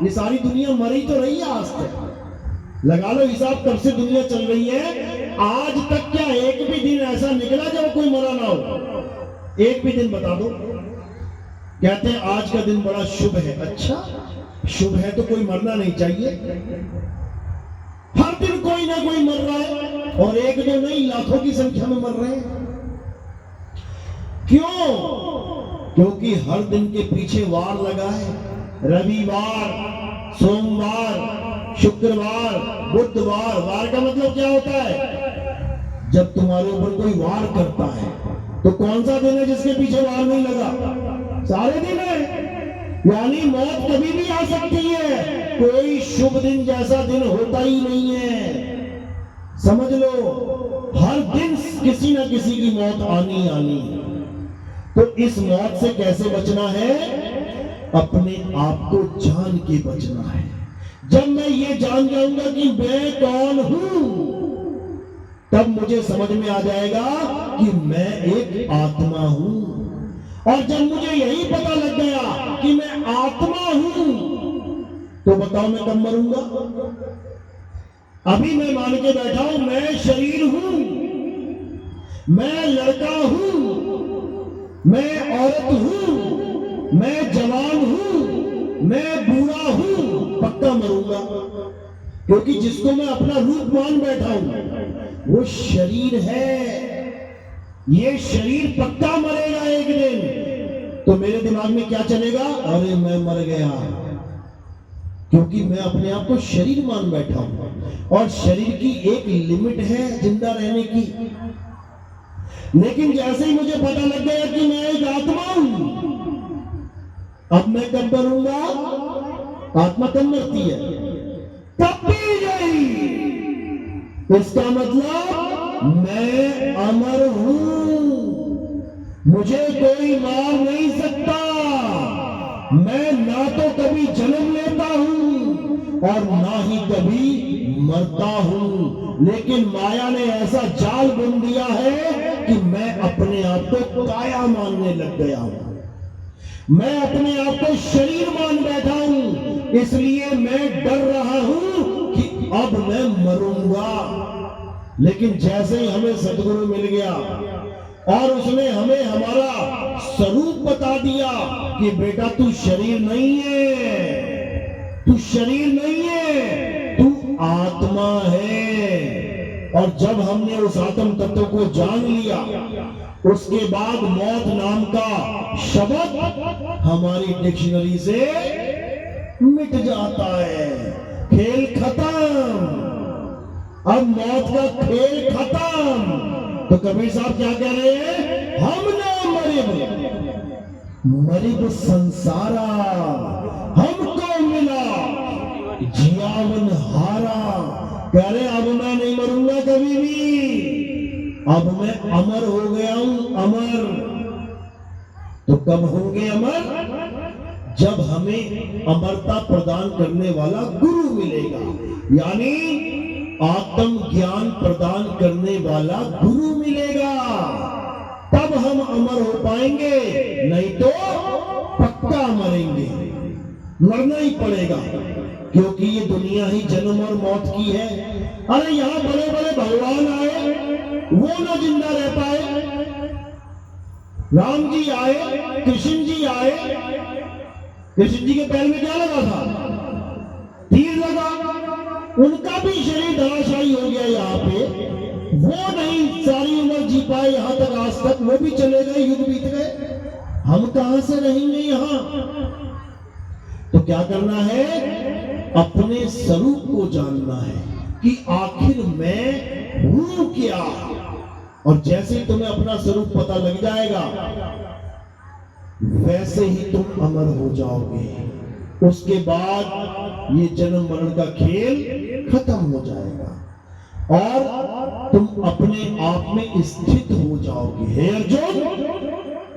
ये सारी दुनिया मरी तो रही है आज तक। लगा लो हिसाब, कब से दुनिया चल रही है। आज तक क्या एक भी दिन ऐसा निकला जब कोई मरा ना हो? एक भी दिन बता दो। कहते हैं आज का दिन बड़ा शुभ है। अच्छा, शुभ है तो कोई मरना नहीं चाहिए? हर दिन कोई ना कोई मर रहा है, और एक दो नहीं, लाखों की संख्या में मर रहे हैं। क्यों? क्योंकि हर दिन के पीछे वार लगा है। रविवार, सोमवार, शुक्रवार, बुधवार। वार का मतलब क्या होता है? जब तुम्हारे ऊपर कोई वार करता है, तो कौन सा दिन है जिसके पीछे वार नहीं लगा? सारे दिन है। यानी मौत कभी भी आ सकती है, कोई शुभ दिन जैसा दिन होता ही नहीं है। समझ लो, हर दिन किसी ना किसी की मौत आनी आनी है। तो इस मौत से कैसे बचना है? अपने आप को जान के बचना है। जब मैं ये जान जाऊंगा कि मैं कौन हूं, तब मुझे समझ में आ जाएगा कि मैं एक आत्मा हूं। और जब मुझे यही पता लग गया कि मैं आत्मा हूं, तो बताओ मैं कब मरूंगा? अभी मैं मान के बैठा हूं मैं शरीर हूं, मैं लड़का हूं, मैं औरत हूं, मैं जवान हूं, मैं बूढ़ा हूं, पक्का मरूंगा। क्योंकि जिसको मैं अपना रूप मान बैठा हूं वो शरीर है। ये शरीर पक्का मरेगा एक दिन। तो मेरे दिमाग में क्या चलेगा? अरे मैं मर गया, क्योंकि मैं अपने आप को शरीर मान बैठा हूं। और शरीर की एक लिमिट है जिंदा रहने की। लेकिन जैसे ही मुझे पता लग गया कि मैं एक आत्मा हूं, अब मैं कब मरूंगा? आत्मा कब मरती है? तब भी नहीं। इसका मतलब मैं अमर हूं, मुझे कोई मार नहीं सकता। मैं ना तो कभी जन्म लेता हूं और ना ही कभी मरता हूं। लेकिन माया ने ऐसा जाल बुन दिया है कि मैं अपने आप को काया मानने लग गया हूं। मैं अपने आप को शरीर मान बैठा हूं। इसलिए मैं डर रहा हूं कि अब मैं मरूंगा। लेकिन जैसे ही हमें सदगुरु मिल गया और उसने हमें हमारा स्वरूप बता दिया कि बेटा तू शरीर नहीं है, तू शरीर नहीं है, तू आत्मा है। और जब हमने उस आत्म तत्व को जान लिया, उसके बाद मौत नाम का शब्द हमारी डिक्शनरी से मिट जाता है। खेल खत्म। अब मौत का खेल खत्म। तो कबीर साहब क्या कह रहे हैं? हम ना मरिब संसारा, हमको मिला जियावन हारा। कह रहे अब मैं नहीं मरूंगा कभी भी, अब मैं अमर हो गया हूं, अमर। तो कब होंगे अमर? जब हमें अमरता प्रदान करने वाला गुरु मिलेगा, यानी आत्म ज्ञान प्रदान करने वाला गुरु मिलेगा, तब हम अमर हो पाएंगे। नहीं तो पक्का मरेंगे, मरना ही पड़ेगा। क्योंकि ये दुनिया ही जन्म और मौत की है। अरे यहां बड़े बड़े भगवान आए, वो ना जिंदा रह पाए। राम जी आए, कृष्ण जी आए। कृष्ण जी के पैर में क्या लगा था? तीर लगा। उनका भी शरीर धराशायी हो गया यहाँ पे। वो नहीं सारी उम्र जी पाए यहां तक, आज तक वो भी चले गए, युग बीत गए। हम कहां से रहेंगे यहां? तो क्या करना है? अपने स्वरूप को जानना है कि आखिर मैं हूं क्या। और जैसे ही तुम्हें अपना स्वरूप पता लग जाएगा, वैसे ही तुम अमर हो जाओगे। उसके बाद ये जन्म मरण का खेल खत्म हो जाएगा और तुम अपने आप में स्थित हो जाओगे। हे अर्जुन,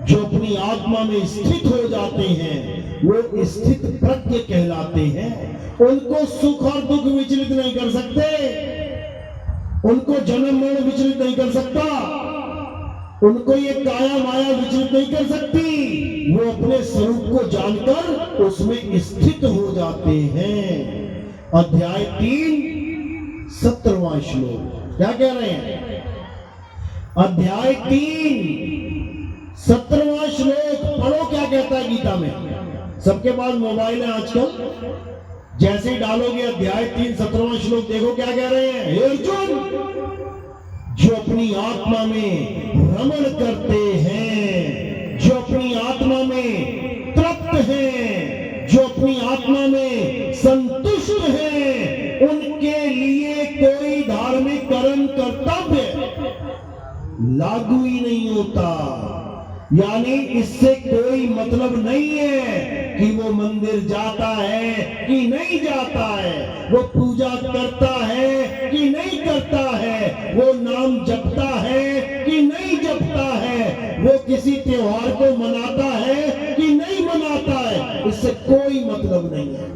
जो अपनी आत्मा में स्थित हो जाते हैं वो स्थित प्रज्ञ कहलाते हैं। उनको सुख और दुख विचलित नहीं कर सकते, उनको जन्म मरण विचलित नहीं कर सकता, उनको ये काया माया विचलित नहीं कर सकती। वो अपने स्वरूप को जानकर उसमें स्थित हो जाते हैं। अध्याय 3 17वां श्लोक क्या कह रहे हैं? अध्याय 3 17वां श्लोक पढ़ो, क्या कहता है गीता में। सबके पास मोबाइल है आजकल, जैसे ही डालोगे अध्याय 3 17वां श्लोक, देखो क्या कह रहे हैं। हे अर्जुन, जो अपनी आत्मा में रमण करते हैं, जो अपनी आत्मा में तृप्त हैं, जो अपनी आत्मा में संतुष्ट हैं, उनके लिए कोई धार्मिक कर्म कर्तव्य लागू ही नहीं होता। यानी इससे कोई मतलब नहीं है कि वो मंदिर जाता है कि नहीं जाता है, वो पूजा करता है कि नहीं करता है, वो नाम जपता है कि नहीं जपता है, वो किसी त्योहार को मनाता है कि नहीं मनाता है, इससे कोई मतलब नहीं है।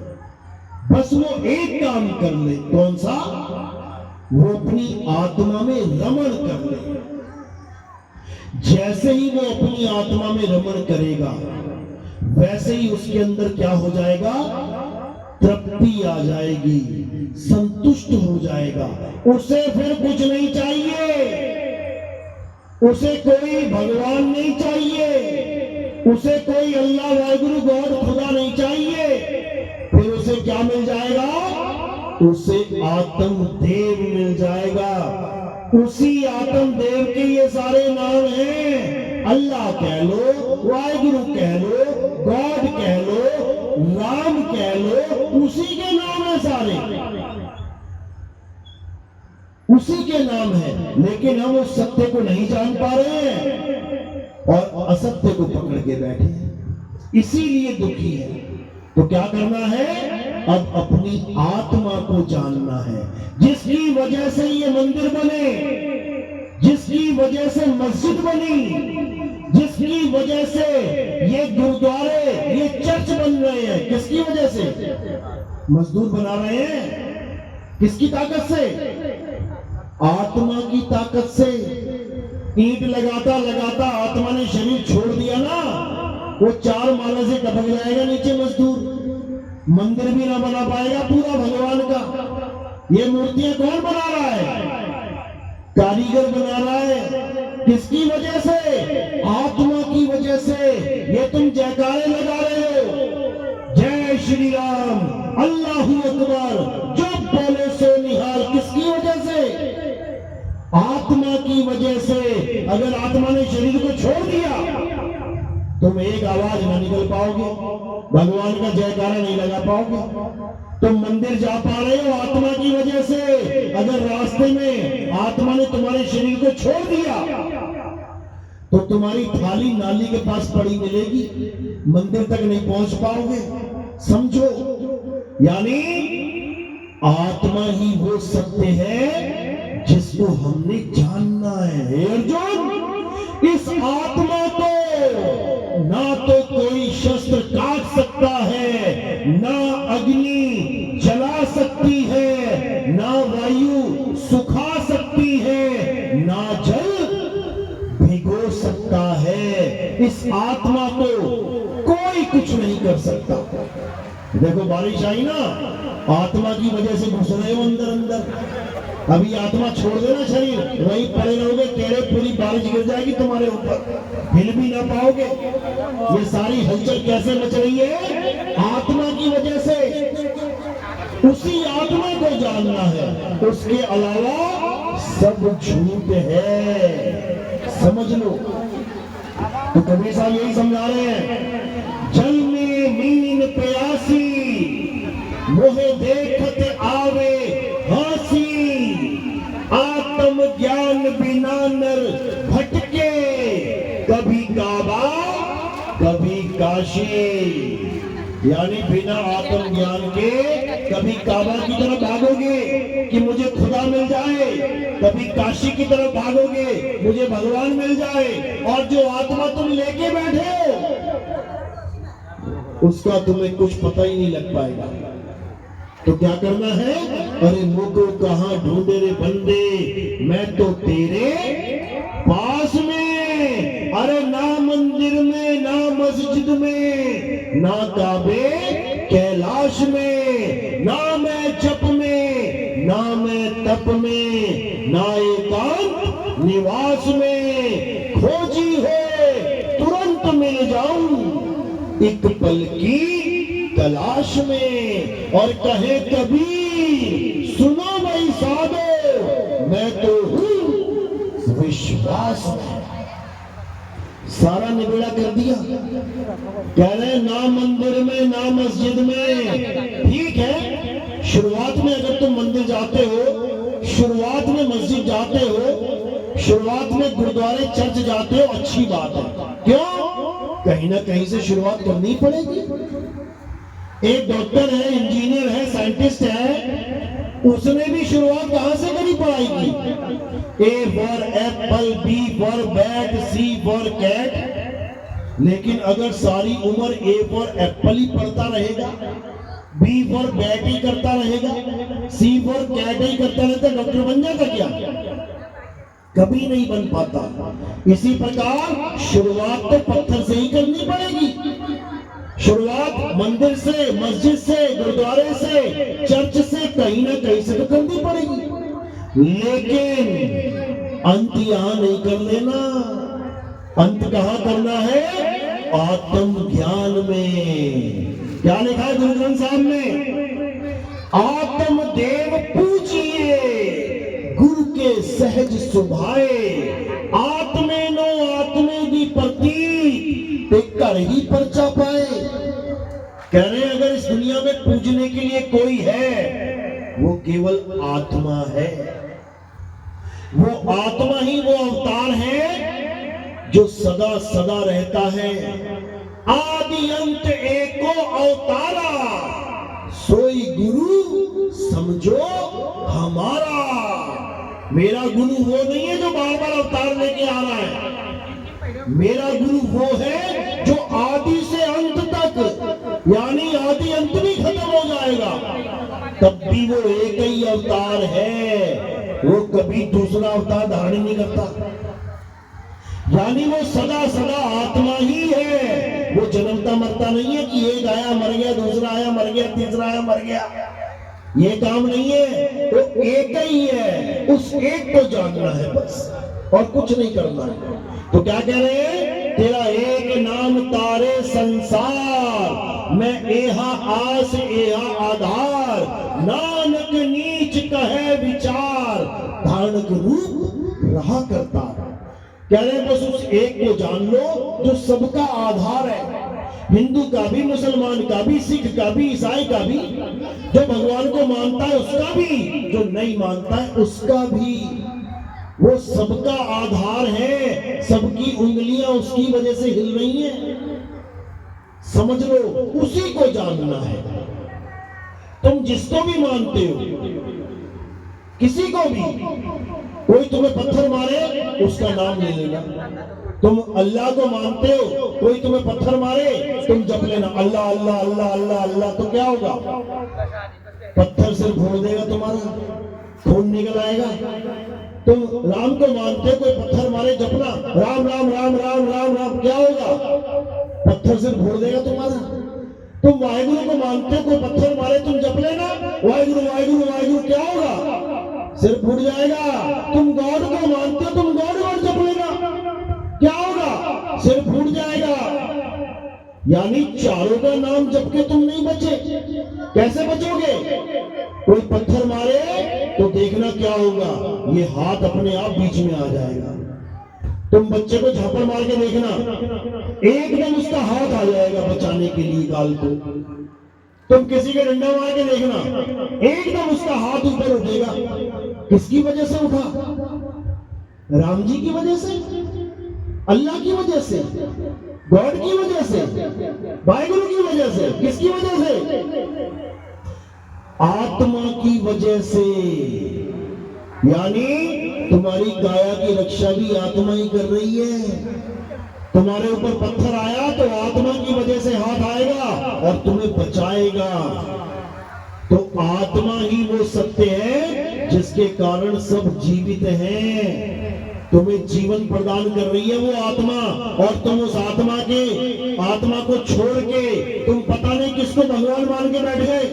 बस वो एक काम कर ले, कौन सा? वो अपनी आत्मा में रमण कर ले। जैसे ही वो अपनी आत्मा में रमण करेगा, वैसे ही उसके अंदर क्या हो जाएगा? तृप्ति आ जाएगी, संतुष्ट हो जाएगा। उसे फिर कुछ नहीं चाहिए, उसे कोई भगवान नहीं चाहिए, उसे कोई अल्लाह वाहिगुरु गॉड खुदा नहीं चाहिए। फिर उसे क्या मिल जाएगा? उसे आत्मदेव मिल जाएगा। उसी आत्मदेव के ये सारे नाम हैं। अल्लाह कह लो, वाहिगुरु कह लो, गॉड कह लो, राम कह लो, उसी के नाम है सारे, उसी के नाम है। लेकिन हम उस सत्य को नहीं जान पा रहे हैं और असत्य को पकड़ के बैठे हैं, इसीलिए दुखी है। तो क्या करना है? अब अपनी आत्मा को जानना है, जिसकी वजह से ये मंदिर बने, जिसकी वजह से मस्जिद बनी, जिसकी वजह से ये गुरुद्वारे, ये चर्च बन रहे हैं। किसकी वजह से? मजदूर बना रहे हैं। किसकी ताकत से? आत्मा की ताकत से। ईंट लगाता लगाता आत्मा ने शरीर छोड़ दिया ना, वो 4 माला से टपक जाएगा नीचे मजदूर, मंदिर भी ना बना पाएगा पूरा भगवान का। ये मूर्तियां कौन बना रहा है? कारीगर बना रहा है। किसकी वजह से? आत्मा की वजह से। ये तुम जयकारे लगा रहे हो, जय श्री राम, अल्लाहू अकबर, जो बोले सो निहाल, किसकी वजह से? आत्मा की वजह से। अगर आत्मा ने शरीर को छोड़ दिया, तुम एक आवाज ना निकल पाओगे, भगवान का जयकारा नहीं लगा पाओगे। तुम मंदिर जा पा रहे हो आत्मा की वजह से। अगर रास्ते में आत्मा ने तुम्हारे शरीर को छोड़ दिया, तो तुम्हारी थाली नाली के पास पड़ी मिलेगी, मंदिर तक नहीं पहुंच पाओगे। समझो, यानी आत्मा ही वो सत्य है जिसको हमने जानना है। अर्जुन, इस आत्मा को ना तो कोई शस्त्र काट सकता है, ना अग्नि जला सकती है, ना वायु सुखा सकती है, ना जल भिगो सकता है। इस आत्मा को कोई कुछ नहीं कर सकता। देखो बारिश आई ना, आत्मा की वजह से घुस रहे हो अंदर अंदर। अभी आत्मा छोड़ देना शरीर, वहीं पड़े रहोगे, टेढ़े पूरी बारिश गिर जाएगी तुम्हारे ऊपर, हिल भी ना पाओगे। ये सारी हलचल कैसे मच रही है? आत्मा की वजह से। उसी आत्मा को जानना है, उसके अलावा सब झूठ है, समझ लो। तो कबीर साहब यही समझा रहे हैं, जल में मीन प्यासी, मोहे देखत आवे हासी, आत्म ज्ञान बिना नर भटके, कभी काबा कभी काशी। यानी बिना आत्म ज्ञान के कभी काबा की तरफ भागोगे कि मुझे खुदा मिल जाए, कभी काशी की तरफ भागोगे मुझे भगवान मिल जाए, और जो आत्मा तुम लेके बैठे हो उसका तुम्हें कुछ पता ही नहीं लग पाएगा। तो क्या करना है? अरे मुझको कहां ढूंढे रे बंदे, मैं तो तेरे पास में। अरे ना मंदिर में, ना मस्जिद में, ना काबे कैलाश में, ना मैं जप में, ना मैं तप में, ना एकांत निवास में। खोजी है मिल जाऊं एक पल की तलाश में। और कहे कबीर सुनो भाई साधो मैं तो हूं विश्वास में। सारा निबेड़ा कर दिया। कह रहे ना मंदिर में ना मस्जिद में। ठीक है, शुरुआत में अगर तुम मंदिर जाते हो, शुरुआत में मस्जिद जाते हो, शुरुआत में गुरुद्वारे चर्च जाते हो, अच्छी बात है। क्यों? कहीं ना कहीं से शुरुआत करनी पड़ेगी। एक डॉक्टर है, इंजीनियर है, साइंटिस्ट है, उसने भी शुरुआत कहां से करी पढ़ाई की? A for apple, B for bat, C for cat. लेकिन अगर सारी उम्र ए फॉर एप्पल ही पढ़ता रहेगा, बी फॉर बैट ही करता रहेगा, सी फॉर कैट ही करता रहता, डॉक्टर बन जाता क्या? कभी नहीं बन पाता। इसी प्रकार शुरुआत तो पत्थर से ही करनी पड़ेगी। शुरुआत मंदिर से, मस्जिद से, गुरुद्वारे से, चर्च से, कहीं ना कहीं से तो करनी पड़ेगी। लेकिन अंत यहां नहीं कर लेना। अंत कहां करना है? आत्म ज्ञान में। क्या लिखा है गुरु ग्रंथ साहब में? आत्म देव पूजिए गुरु के सहज सुभाए। आत्मे नो आत्मे दी प्रतीक कर ही परचा पाए। कह रहे हैं अगर इस दुनिया में पूजने के लिए कोई है वो केवल आत्मा है। वो आत्मा ही वो अवतार है जो सदा सदा रहता है। आदि अंत एको अवतारा सोई गुरु समझो हमारा। मेरा गुरु वो नहीं है जो बार बार अवतार लेके आ रहा है। मेरा गुरु वो है जो आदि से अंत तक, यानी आदि अंत भी खत्म हो जाएगा तब भी वो एक ही अवतार है। वो कभी दूसरा अवतार धारण नहीं करता। यानी वो सदा सदा आत्मा ही है। वो जन्मता मरता नहीं है कि एक आया मर गया, दूसरा आया मर गया, तीसरा आया मर गया। ये काम नहीं है। वो एक ही है, उस एक को जानना है बस, और कुछ नहीं करना है। तो क्या कह रहे हैं? तेरा एक नाम तारे संसार, मैं एहा आस एहा आधार, नानक नीच कहे विचार, धानक रूप रहा करता। कह रहे हैं बस उस एक को जान लो जो सबका आधार है। हिंदू का भी, मुसलमान का भी, सिख का भी, ईसाई का भी, जो भगवान को मानता है उसका भी, जो नहीं मानता है उसका भी। वो सबका आधार है। सबकी उंगलियां उसकी वजह से हिल रही हैं। समझ लो, उसी को जानना है। तुम जिसको भी मानते हो, किसी को भी, कोई तुम्हें पत्थर मारे उसका नाम ले लेना। तुम अल्लाह को मानते हो, कोई तुम्हें पत्थर मारे तुम जप लेना अल्लाह अल्लाह अल्लाह अल्लाह अल्लाह। तो क्या होगा? पत्थर सिर फोड़ देगा, तुम्हारा खून निकल आएगा। तुम राम को मानते हो, कोई पत्थर मारे जपना राम राम राम राम राम राम, क्या होगा? पत्थर सिर फोड़ देगा तुम्हारा। तुम वाहिगुरु को मानते हो, कोई पत्थर मारे तुम जप लेना वाहिगुरु वाहिगुरु वाहिगुरु, क्या होगा? सिर फूट जाएगा। तुम गॉड को मानते हो, तुम गॉड गॉड जप लेना, क्या होगा? सिर फूट जाएगा। यानी चारों का नाम जप के तुम नहीं बचे। कैसे बचोगे? कोई पत्थर मारे तो देखना क्या होगा, ये हाथ अपने आप बीच में आ जाएगा। तुम बच्चे को झापड़ मार के देखना, एकदम उसका हाथ आ जाएगा बचाने के लिए गाल को। तुम किसी के डंडा मार के देखना, एकदम उसका हाथ ऊपर उठेगा। किसकी वजह से उठा? राम जी की वजह से, अल्लाह की वजह से, गॉड की वजह से, वाहिगुरु की वजह से। किसकी वजह से? आत्मा की वजह से। यानी तुम्हारी काया की रक्षा भी आत्मा ही कर रही है। तुम्हारे ऊपर पत्थर आया तो आत्मा की वजह से हाथ आएगा और तुम्हें बचाएगा। तो आत्मा ही वो सत्य है जिसके कारण सब जीवित हैं। तुम्हें जीवन प्रदान कर रही है वो आत्मा, और तुम उस आत्मा को छोड़ के तुम पता नहीं किसको भगवान मान के बैठ गए।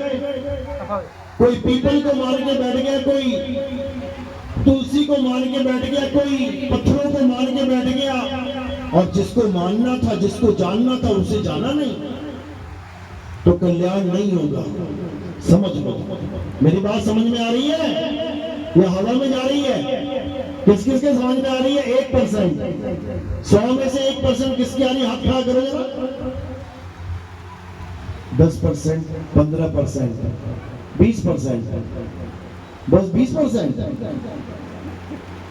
कोई पीपल को मान के बैठ गया, कोई तुलसी को मान के बैठ गया, कोई पत्थरों को मान के बैठ गया, और जिसको मानना था, जिसको जानना था, उसे जाना नहीं, तो कल्याण नहीं होगा। समझ लो, मेरी बात समझ में आ रही है या हवा में जा रही है? किस किस के समझ में आ रही है? 1%, 100 में से 1% किसकी आ रही है? हाथ खड़ा करो जरा। 10%, 15%, 20%, बस 20%,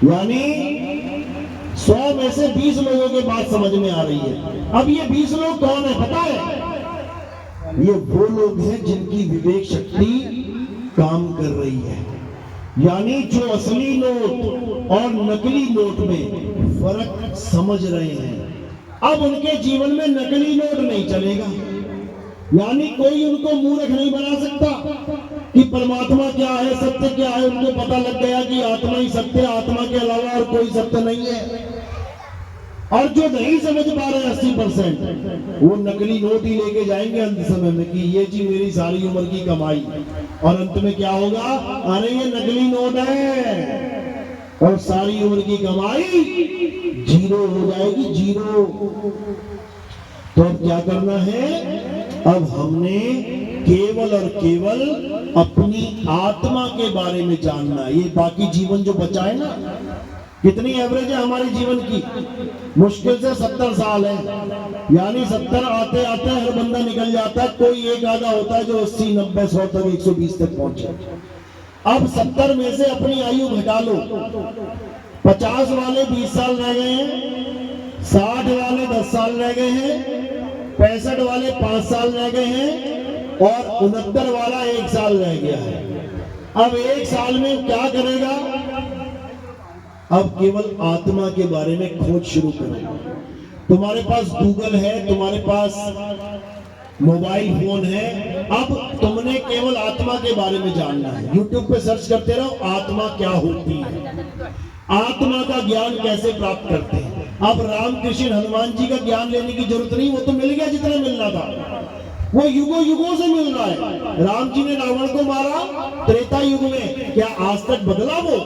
यानी 100 में से 20 लोगों की बात समझ में आ रही है। अब ये 20 लोग कौन है पता है? ये वो लोग हैं जिनकी विवेक शक्ति काम कर रही है, यानी जो असली नोट और नकली नोट में फर्क समझ रहे हैं। अब उनके जीवन में नकली नोट नहीं चलेगा, यानी कोई उनको मूर्ख नहीं बना सकता कि परमात्मा क्या है, सत्य क्या है। उनको पता लग गया कि आत्मा ही सत्य है, आत्मा के अलावा और कोई सत्य नहीं है। और जो नहीं समझ पा रहे 80%, वो नकली नोट ही लेके जाएंगे अंत समय में कि ये जी मेरी सारी उम्र की कमाई, और अंत में क्या होगा? अरे ये नकली नोट है और सारी उम्र की कमाई जीरो हो जाएगी, जीरो। तो अब क्या करना है? अब हमने केवल और केवल अपनी आत्मा के बारे में जानना है। ये बाकी जीवन जो बचा है ना, कितनी एवरेज है हमारे जीवन की? मुश्किल से 70 साल है, यानी 70 आते आते हर बंदा निकल जाता है। कोई एक आधा होता है जो 80, 90, 100 तक, 120 तक पहुंचे। अब 70 में से अपनी आयु घटा लो। 50 वाले 20 साल रह गए हैं, 60 वाले 10 साल रह गए हैं, 65 वाले 5 साल रह गए हैं, और 69 वाला 1 साल रह गया है। अब 1 साल में क्या करेगा? अब केवल आत्मा के बारे में खोज शुरू करो। तुम्हारे पास गूगल है, तुम्हारे पास मोबाइल फोन है। अब तुमने केवल आत्मा के बारे में जानना है। यूट्यूब पे सर्च करते रहो, आत्मा क्या होती है, आत्मा का ज्ञान कैसे प्राप्त करते हैं। अब रामकृष्ण हनुमान जी का ज्ञान लेने की जरूरत नहीं, वो तो मिल गया जितना मिलना था। वो युगों युगों से मिल रहा है। राम जी ने रावण को मारा त्रेता युग में, क्या आज तक बदला वो?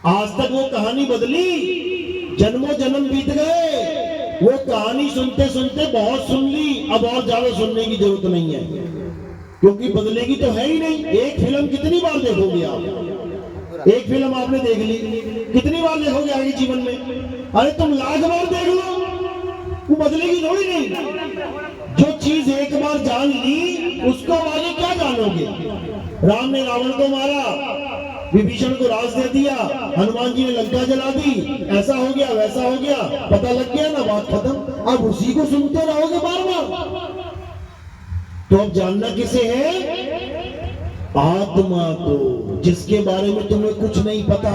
आज तक वो कहानी बदली? जन्मों जन्म बीत गए, वो कहानी सुनते सुनते बहुत सुन ली, अब और ज्यादा सुनने की जरूरत नहीं है, क्योंकि बदलेगी तो है ही नहीं। एक फिल्म कितनी बार देखोगे आप? एक फिल्म आपने देख ली, कितनी बार देखोगे आगे जीवन में? अरे तुम लाख बार देख लो, वो बदलेगी थोड़ी नहीं। जो चीज एक बार जान ली, उसको आगे क्या जानोगे? राम ने रावण को मारा, विभीषण को राज दे दिया, हनुमान जी ने लंका जला दी, ऐसा हो गया वैसा हो गया, पता लग गया ना, बात खत्म। अब उसी को सुनते रहोगे बार बार। तो अब जानना किसे है? आत्मा को, जिसके बारे में तुम्हें कुछ नहीं पता।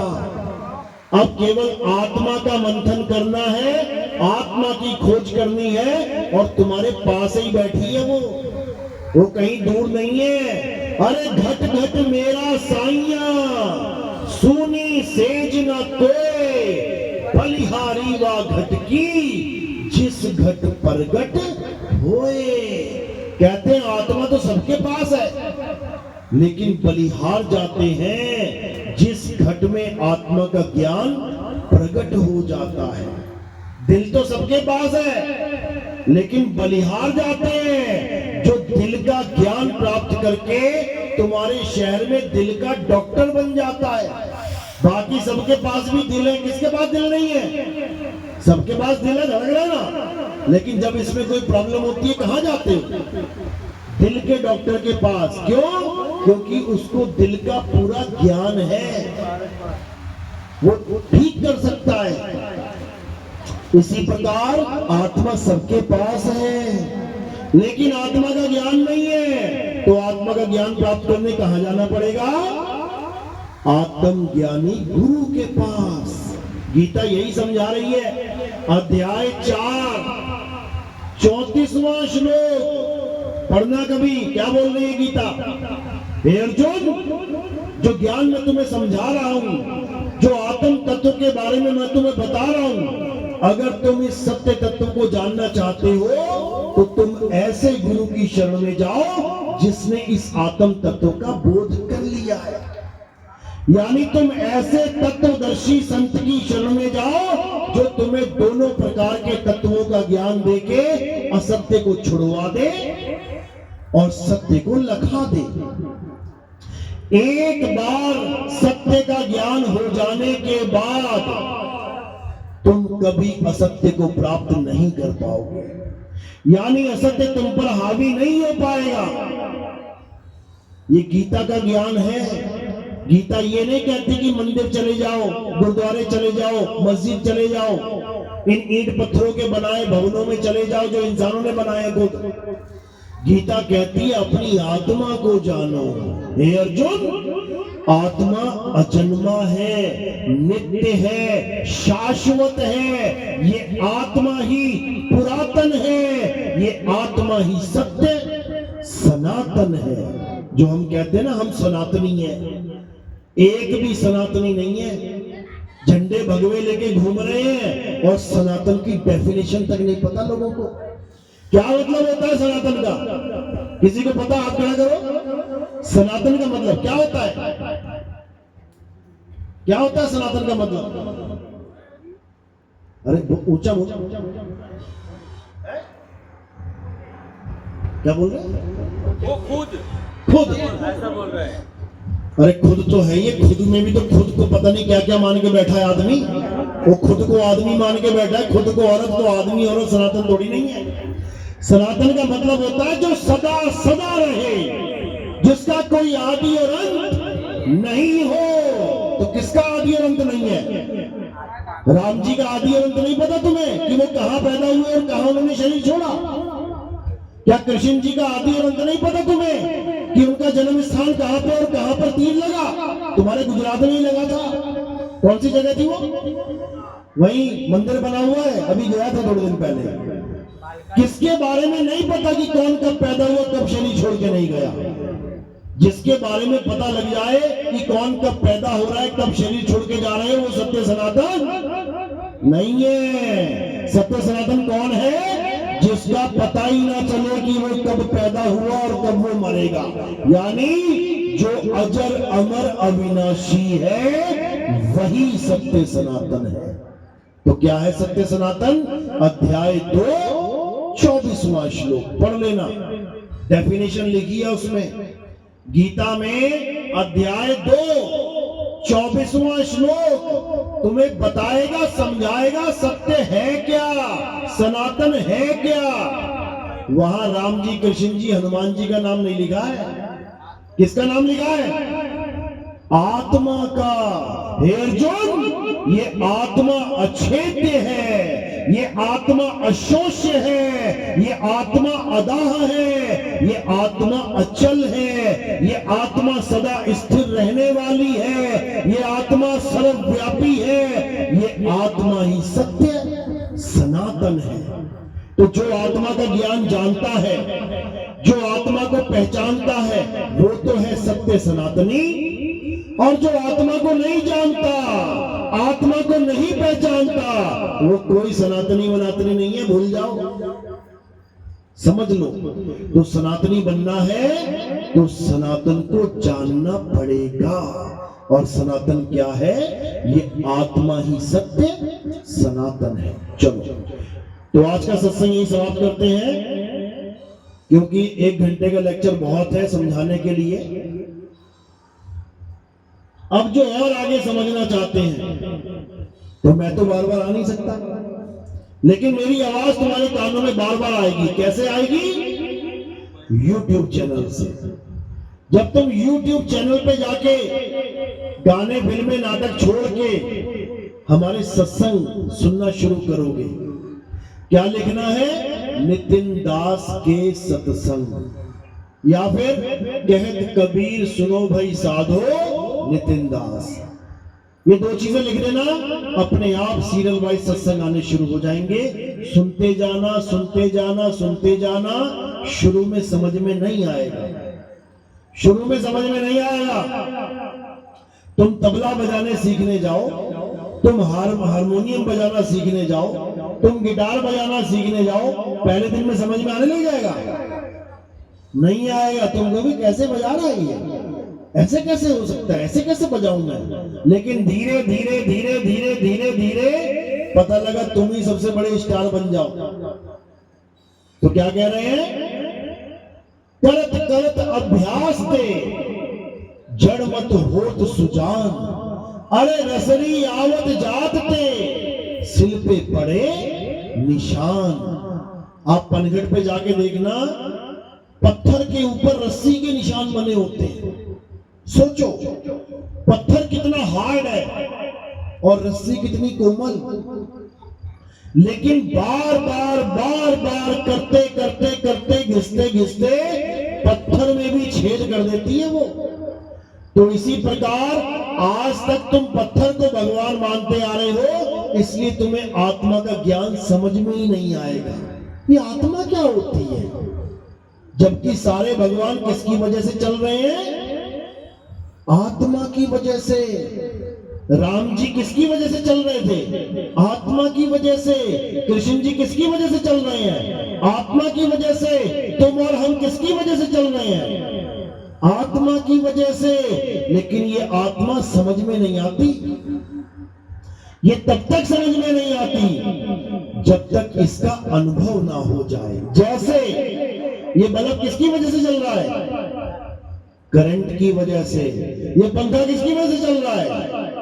अब केवल आत्मा का मंथन करना है, आत्मा की खोज करनी है, और तुम्हारे पास ही बैठी है वो कहीं दूर नहीं है। अरे घट घट मेरा साइया, सुनी सेज न कोय, बलिहारी वा घट की, जिस घट प्रगट होए। कहते हैं आत्मा तो सबके पास है, लेकिन बलिहार जाते हैं जिस घट में आत्मा का ज्ञान प्रकट हो जाता है। दिल तो सबके पास है, लेकिन बलिहार जाते हैं जो दिल का ज्ञान प्राप्त करके तुम्हारे शहर में दिल का डॉक्टर बन जाता है। बाकी सबके पास भी दिल है, किसके पास दिल नहीं है? सबके पास दिल है, धड़क रहा है ना। लेकिन जब इसमें कोई प्रॉब्लम होती है, कहां जाते हो? दिल के डॉक्टर के पास। क्यों? क्योंकि उसको दिल का पूरा ज्ञान है, वो ठीक कर सकता है। इसी प्रकार आत्मा सबके पास है, लेकिन आत्मा का ज्ञान नहीं है। तो आत्मा का ज्ञान प्राप्त करने कहां जाना पड़ेगा? आत्म ज्ञानी गुरु के पास। गीता यही समझा रही है। अध्याय 4 34वां श्लोक पढ़ना कभी। क्या बोल रही है गीता? हे अर्जुन, जो ज्ञान मैं तुम्हें समझा रहा हूं, जो आत्म तत्व के बारे में मैं तुम्हें बता रहा हूं, अगर तुम इस सत्य तत्व को जानना चाहते हो तो तुम ऐसे गुरु की शरण में जाओ जिसने इस आत्म तत्व का बोध कर लिया है। यानी तुम ऐसे तत्वदर्शी संत की शरण में जाओ जो तुम्हें दोनों प्रकार के तत्वों का ज्ञान देके असत्य को छुड़वा दे और सत्य को लखा दे। एक बार सत्य का ज्ञान हो जाने के बाद तुम कभी असत्य को प्राप्त नहीं कर पाओगे, यानी असत्य तुम पर हावी नहीं हो पाएगा। ये गीता का ज्ञान है। गीता ये नहीं कहती कि मंदिर चले जाओ, गुरुद्वारे चले जाओ, मस्जिद चले जाओ, इन ईंट पत्थरों के बनाए भवनों में चले जाओ जो इंसानों ने बनाए खुद। गीता कहती है अपनी आत्मा को जानो। हे अर्जुन, आत्मा अजन्मा है, नित्य है, शाश्वत है। ये आत्मा ही पुरातन है, ये आत्मा ही सत्य सनातन है। जो हम कहते हैं ना हम सनातनी हैं, एक भी सनातनी नहीं है। झंडे भगवे लेके घूम रहे हैं और सनातन की डेफिनेशन तक नहीं पता लोगों को। क्या मतलब होता है सनातन का? किसी को पता? हाथ खड़ा करो। सनातन का मतलब क्या होता है? क्या होता है सनातन का मतलब? अरे ऊंचा बोल। क्या बोल रहे हैं? वो खुद ऐसा बोल रहे हैं। अरे खुद तो है ये, खुद में भी तो खुद को पता नहीं क्या क्या मान के बैठा है आदमी। वो खुद को आदमी मान के बैठा है, खुद को औरत, तो आदमी औरत सनातन थोड़ी नहीं है। सनातन का मतलब होता है जो सदा सदा रहे, जिसका कोई आदि और अंत नहीं हो। तो किसका आदि और अंत नहीं है? राम जी का आदि और अंत नहीं पता तुम्हें कि वो कहां पैदा हुए और कहां उन्होंने शरीर छोड़ा? क्या कृष्ण जी का आदि और अंत नहीं पता तुम्हें कि उनका जन्म स्थान कहां पे और कहां पर तीर लगा? तुम्हारे गुजरात में ही लगा था। कौन सी जगह थी वो? वही मंदिर बना हुआ है, अभी गया था थोड़े दिन पहले। किसके बारे में नहीं पता कि कौन कब पैदा हुआ, कब शरीर छोड़ के नहीं गया। जिसके बारे में पता लग जाए कि कौन कब पैदा हो रहा है, कब शरीर छोड़ के जा रहे हैं, वो सत्य सनातन नहीं है। सत्य सनातन कौन है? जिसका पता ही ना चले कि वो कब पैदा हुआ और कब वो मरेगा, यानी जो अजर अमर अविनाशी है वही सत्य सनातन है। तो क्या है सत्य सनातन? अध्याय 2 24वां श्लोक पढ़ लेना, डेफिनेशन लिखी है उसमें। गीता में अध्याय 2 24वां श्लोक तुम्हें बताएगा, समझाएगा सत्य है क्या, सनातन है क्या। वहां राम जी, कृष्ण जी, हनुमान जी का नाम नहीं लिखा है। किसका नाम लिखा है? आत्मा का। हे अर्जुन, ये आत्मा अछेद्य है, ये आत्मा अशोष्य है, ये आत्मा अदाह है, ये आत्मा अचल है, ये आत्मा सदा स्थिर रहने वाली है, ये आत्मा सर्वव्यापी है, ये आत्मा ही सत्य सनातन है। तो जो आत्मा का ज्ञान जानता है, जो आत्मा को पहचानता है, वो तो है सत्य सनातनी। और जो आत्मा को नहीं जानता, आत्मा को नहीं पहचानता, वो कोई सनातनी वनातनी नहीं है, भूल जाओ, समझ लो। तो सनातनी बनना है तो सनातन को जानना पड़ेगा। और सनातन क्या है? ये आत्मा ही सत्य सनातन है। चलो, तो आज का सत्संग यही समाप्त करते हैं, क्योंकि 1 घंटे का लेक्चर बहुत है समझाने के लिए। अब जो और आगे समझना चाहते हैं तो मैं तो बार बार आ नहीं सकता, लेकिन मेरी आवाज तुम्हारे कानों में बार बार आएगी। कैसे आएगी? YouTube चैनल से। जब तुम YouTube चैनल पे जाके गाने, फिल्में, नाटक छोड़ के हमारे सत्संग सुनना शुरू करोगे, क्या लिखना है? नितिन दास के सत्संग, या फिर कहत कबीर सुनो भाई साधो नितिन दास। ये 2 चीजें लिख देना, अपने आप सीरियल वाइज सत्संग आने शुरू हो जाएंगे। सुनते जाना, सुनते जाना, सुनते जाना। शुरू में समझ में नहीं आएगा, शुरू में समझ में नहीं आएगा। तुम तबला बजाने सीखने जाओ, तुम हारमोनियम बजाना सीखने जाओ, तुम गिटार बजाना सीखने जाओ, पहले दिन में समझ में आने लग जाएगा? नहीं आएगा। तुम कहोगे कैसे बजा रहा है ये? ऐसे कैसे हो सकता है, ऐसे कैसे बजाऊं मैं? लेकिन धीरे धीरे धीरे धीरे धीरे धीरे पता लगा तुम ही सबसे बड़े स्टार बन जाओ। तो क्या कह रहे हैं? करत करत अभ्यास ते जड़ मत होत सुजान, अरे रसरी आवत जात ते सिल पे पड़े निशान। आप पनघट पे जाके देखना, पत्थर के ऊपर रस्सी के निशान बने होते हैं। सोचो पत्थर कितना हार्ड है और रस्सी कितनी कोमल, लेकिन बार बार बार बार करते करते करते घिसते घिसते पत्थर में भी छेद कर देती है वो। तो इसी प्रकार आज तक तुम पत्थर को भगवान मानते आ रहे हो, इसलिए तुम्हें आत्मा का ज्ञान समझ में ही नहीं आएगा। ये आत्मा क्या होती है? जबकि सारे भगवान किसकी वजह से चल रहे हैं? आत्मा की वजह से। राम जी किसकी वजह से चल रहे थे? आत्मा की वजह से। कृष्ण जी किसकी वजह से चल रहे हैं? आत्मा की वजह से। तुम और हम किसकी वजह से चल रहे हैं? आत्मा की वजह से। लेकिन ये आत्मा समझ में नहीं आती। ये तब तक समझ में नहीं आती जब तक इसका अनुभव ना हो जाए। जैसे ये बल्ब किसकी वजह से चल रहा है? करंट की वजह से। ये पंखा किसकी वजह से चल रहा है?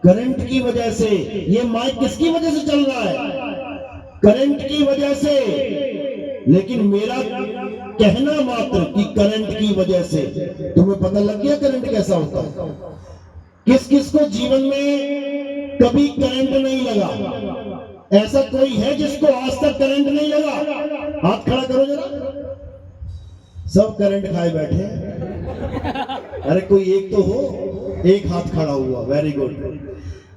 करंट की वजह से। ये माइक किसकी वजह से चल रहा है? करंट की वजह से। लेकिन मेरा कहना मात्र कि करंट की वजह से। तुम्हें पता लग गया करंट कैसा होता है? किस किस को जीवन में कभी करंट नहीं लगा? ऐसा कोई है जिसको आज तक करंट नहीं लगा? हाथ खड़ा करो जरा। सब करंट खाए बैठे। अरे कोई एक तो हो, एक हाथ खड़ा हुआ, वेरी गुड।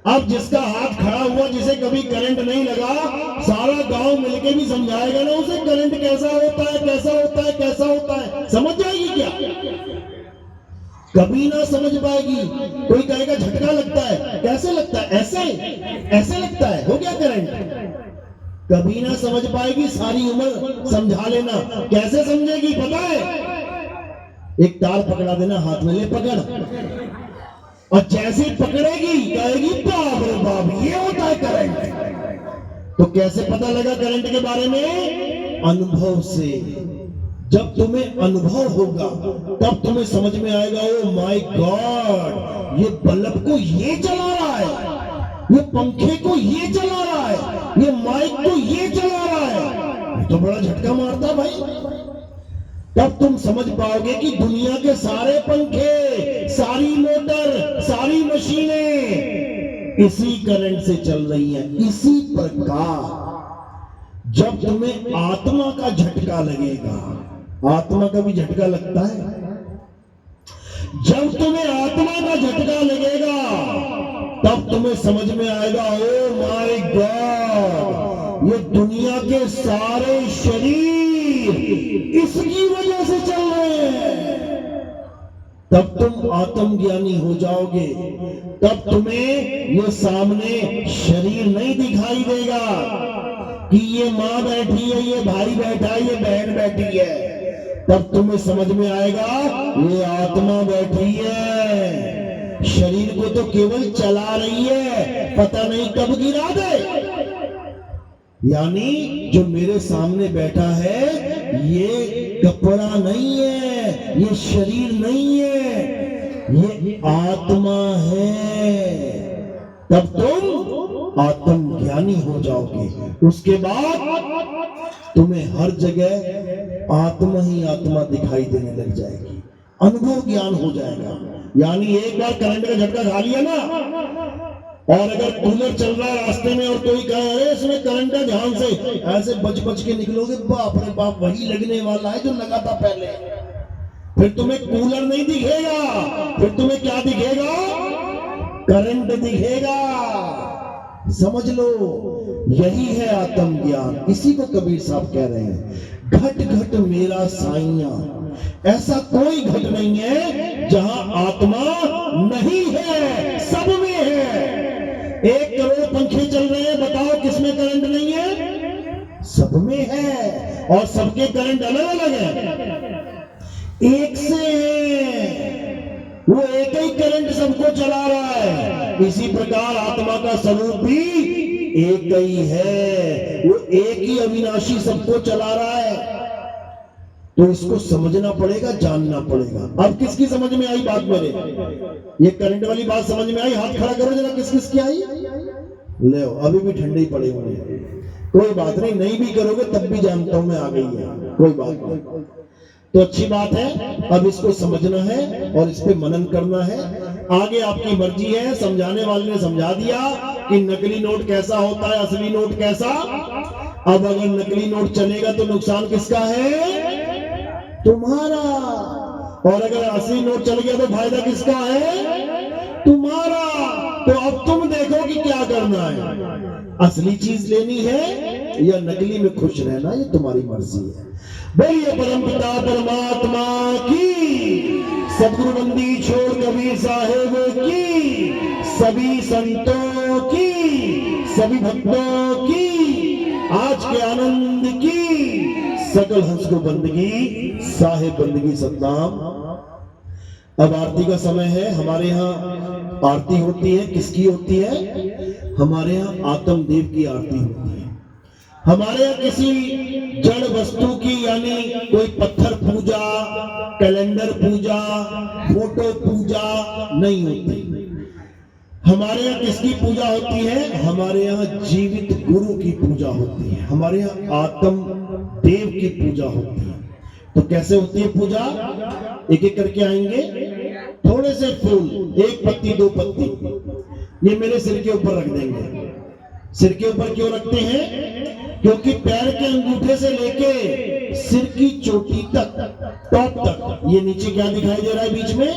अब जिसका हाथ खड़ा हुआ, जिसे कभी करंट नहीं लगा, सारा गांव मिलके भी समझाएगा ना उसे करंट कैसा होता है, कैसा होता है, कैसा होता है। समझ जाएगी क्या? कभी ना समझ पाएगी। कोई कहेगा झटका लगता है। कैसे लगता है? ऐसे ऐसे लगता है, हो गया करंट। कभी ना समझ पाएगी, सारी उम्र समझा लेना। कैसे समझेगी पता है? एक तार पकड़ा देना हाथ में, ले पकड़, और जैसे ही पकड़ेगी कहेगी बाप रे बाप, ये होता है करंट। तो कैसे पता लगा करंट के बारे में? अनुभव से। जब तुम्हें अनुभव होगा तब तुम्हें समझ में आएगा, ओ माय गॉड, ये बल्ब को ये चला रहा है, ये पंखे को ये चला रहा है, ये माइक को ये चला रहा है। तो बड़ा झटका मारता भाई। तब तुम समझ पाओगे कि दुनिया के सारे पंखे, सारी मोटर, सारी मशीनें इसी करंट से चल रही हैं। इसी प्रकार जब तुम्हें आत्मा का झटका लगेगा, आत्मा का भी झटका लगता है, जब तुम्हें आत्मा का झटका लगेगा तब तुम्हें समझ में आएगा, ओ माय गॉड, ये दुनिया के सारे शरीर इसकी वजह से चल रहे हैं। तब तुम आत्मज्ञानी हो जाओगे। तब तुम्हें ये सामने शरीर नहीं दिखाई देगा कि ये माँ बैठी है, ये भाई बैठा है, ये बहन बैठी है। तब तुम्हें समझ में आएगा ये आत्मा बैठी है, शरीर को तो केवल चला रही है, पता नहीं कब गिरा दे। यानी जो मेरे सामने बैठा है ये कपड़ा नहीं है, ये शरीर नहीं है, ये आत्मा है। तब तुम आत्मज्ञानी हो जाओगे। उसके बाद तुम्हें हर जगह आत्मा ही आत्मा दिखाई देने लग जाएगी, अनुभव ज्ञान हो जाएगा। यानी एक बार करंट का झटका खा लिया ना, और अगर कूलर चल रहा है रास्ते में और कोई कहे अरे इसमें करंट है, ध्यान से, ऐसे बच बच के निकलोगे, बाप रे बाप वही लगने वाला है जो लगा था पहले। फिर तुम्हें कूलर नहीं दिखेगा, फिर तुम्हें क्या दिखेगा? करंट दिखेगा। समझ लो, यही है आत्मज्ञान। इसी को कबीर साहब कह रहे हैं, घट घट मेरा साइया, ऐसा कोई घट नहीं है जहां आत्मा नहीं है, सब में है। 1 करोड़ पंखे चल रहे हैं, बताओ किसमें करंट नहीं है? सब में है, और सबके करंट अलग अलग है, एक से है, वो एक ही करंट सबको चला रहा है। इसी प्रकार आत्मा का स्वरूप भी एक ही है, वो एक ही अविनाशी सबको चला रहा है। तो इसको समझना पड़ेगा, जानना पड़ेगा। अब किसकी समझ में आई बात मेरे? ये करंट वाली बात समझ में आई? हाथ खड़ा करो जरा, किस किस की आई? ले अभी भी ठंडे ही पड़े हुए हैं। कोई बात नहीं, नहीं भी करोगे तब भी जानता हूं मैं, आ गई है, कोई बात नहीं। तो अच्छी बात है। अब इसको समझना है और इस पे मनन करना है। आगे आपकी मर्जी है। समझाने वाले ने समझा दिया कि नकली नोट कैसा होता है, असली नोट कैसा। अब अगर नकली नोट चलेगा तो नुकसान किसका है? तुम्हारा। और अगर असली नोट चल गया तो फायदा किसका है? तुम्हारा। तो अब तुम देखो कि क्या करना है, असली चीज लेनी है या नकली में खुश रहना, ये तुम्हारी मर्जी है। बोलिए परमपिता परमात्मा की, सदगुरु बंदी छोड़ कबीर साहेब की, सभी संतों की, सभी भक्तों की, आज के आनंद की, सकल हंस को बंदगी, साहेब बंदगी सतनाम। अब आरती का समय है। हमारे यहाँ आरती होती है, किसकी होती है? हमारे यहाँ आत्मदेव की आरती होती है। हमारे यहाँ किसी जड़ वस्तु की, यानी कोई पत्थर पूजा, कैलेंडर पूजा, फोटो पूजा नहीं होती। हमारे यहाँ किसकी पूजा होती है? हमारे यहाँ जीवित गुरु की पूजा होती है। हमारे यहाँ आत्म देव की पूजा होती है। तो कैसे होती है पूजा? एक एक करके आएंगे। थोड़े से फूल, एक पत्ती दो पत्ती, ये मेरे सिर के ऊपर रख देंगे। सिर के ऊपर क्यों रखते हैं? क्योंकि पैर के अंगूठे से लेके सिर की चोटी तक, टॉप तक, ये नीचे क्या दिखाई दे रहा है बीच में?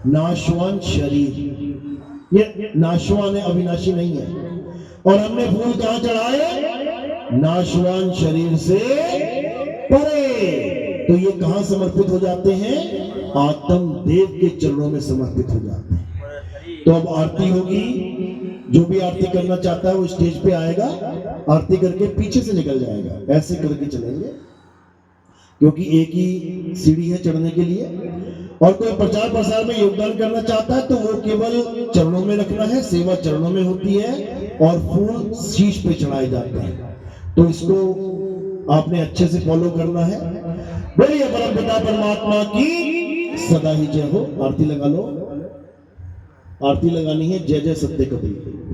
नाशवान शरीर। ये नाशवान है, अविनाशी नहीं है। और हमने फूल कहां चढ़ाए? नाशवान शरीर से परे। तो ये कहां समर्पित हो जाते हैं? आत्म देव के चरणों में समर्पित हो जाते हैं। तो अब आरती होगी। जो भी आरती करना चाहता है वो स्टेज पे आएगा, आरती करके पीछे से निकल जाएगा। ऐसे करके चलेंगे, क्योंकि एक ही सीढ़ी है चढ़ने के लिए। और कोई प्रचार प्रसार में योगदान करना चाहता है तो वो केवल चरणों में रखना है। सेवा चरणों में होती है और फूल शीश पे चढ़ाए जाते हैं। तो इसको आपने अच्छे से फॉलो करना है। बोलिए परमपिता परमात्मा की सदा ही जय हो। आरती लगा लो। आरती लगानी है जय जय सत्य कबीर।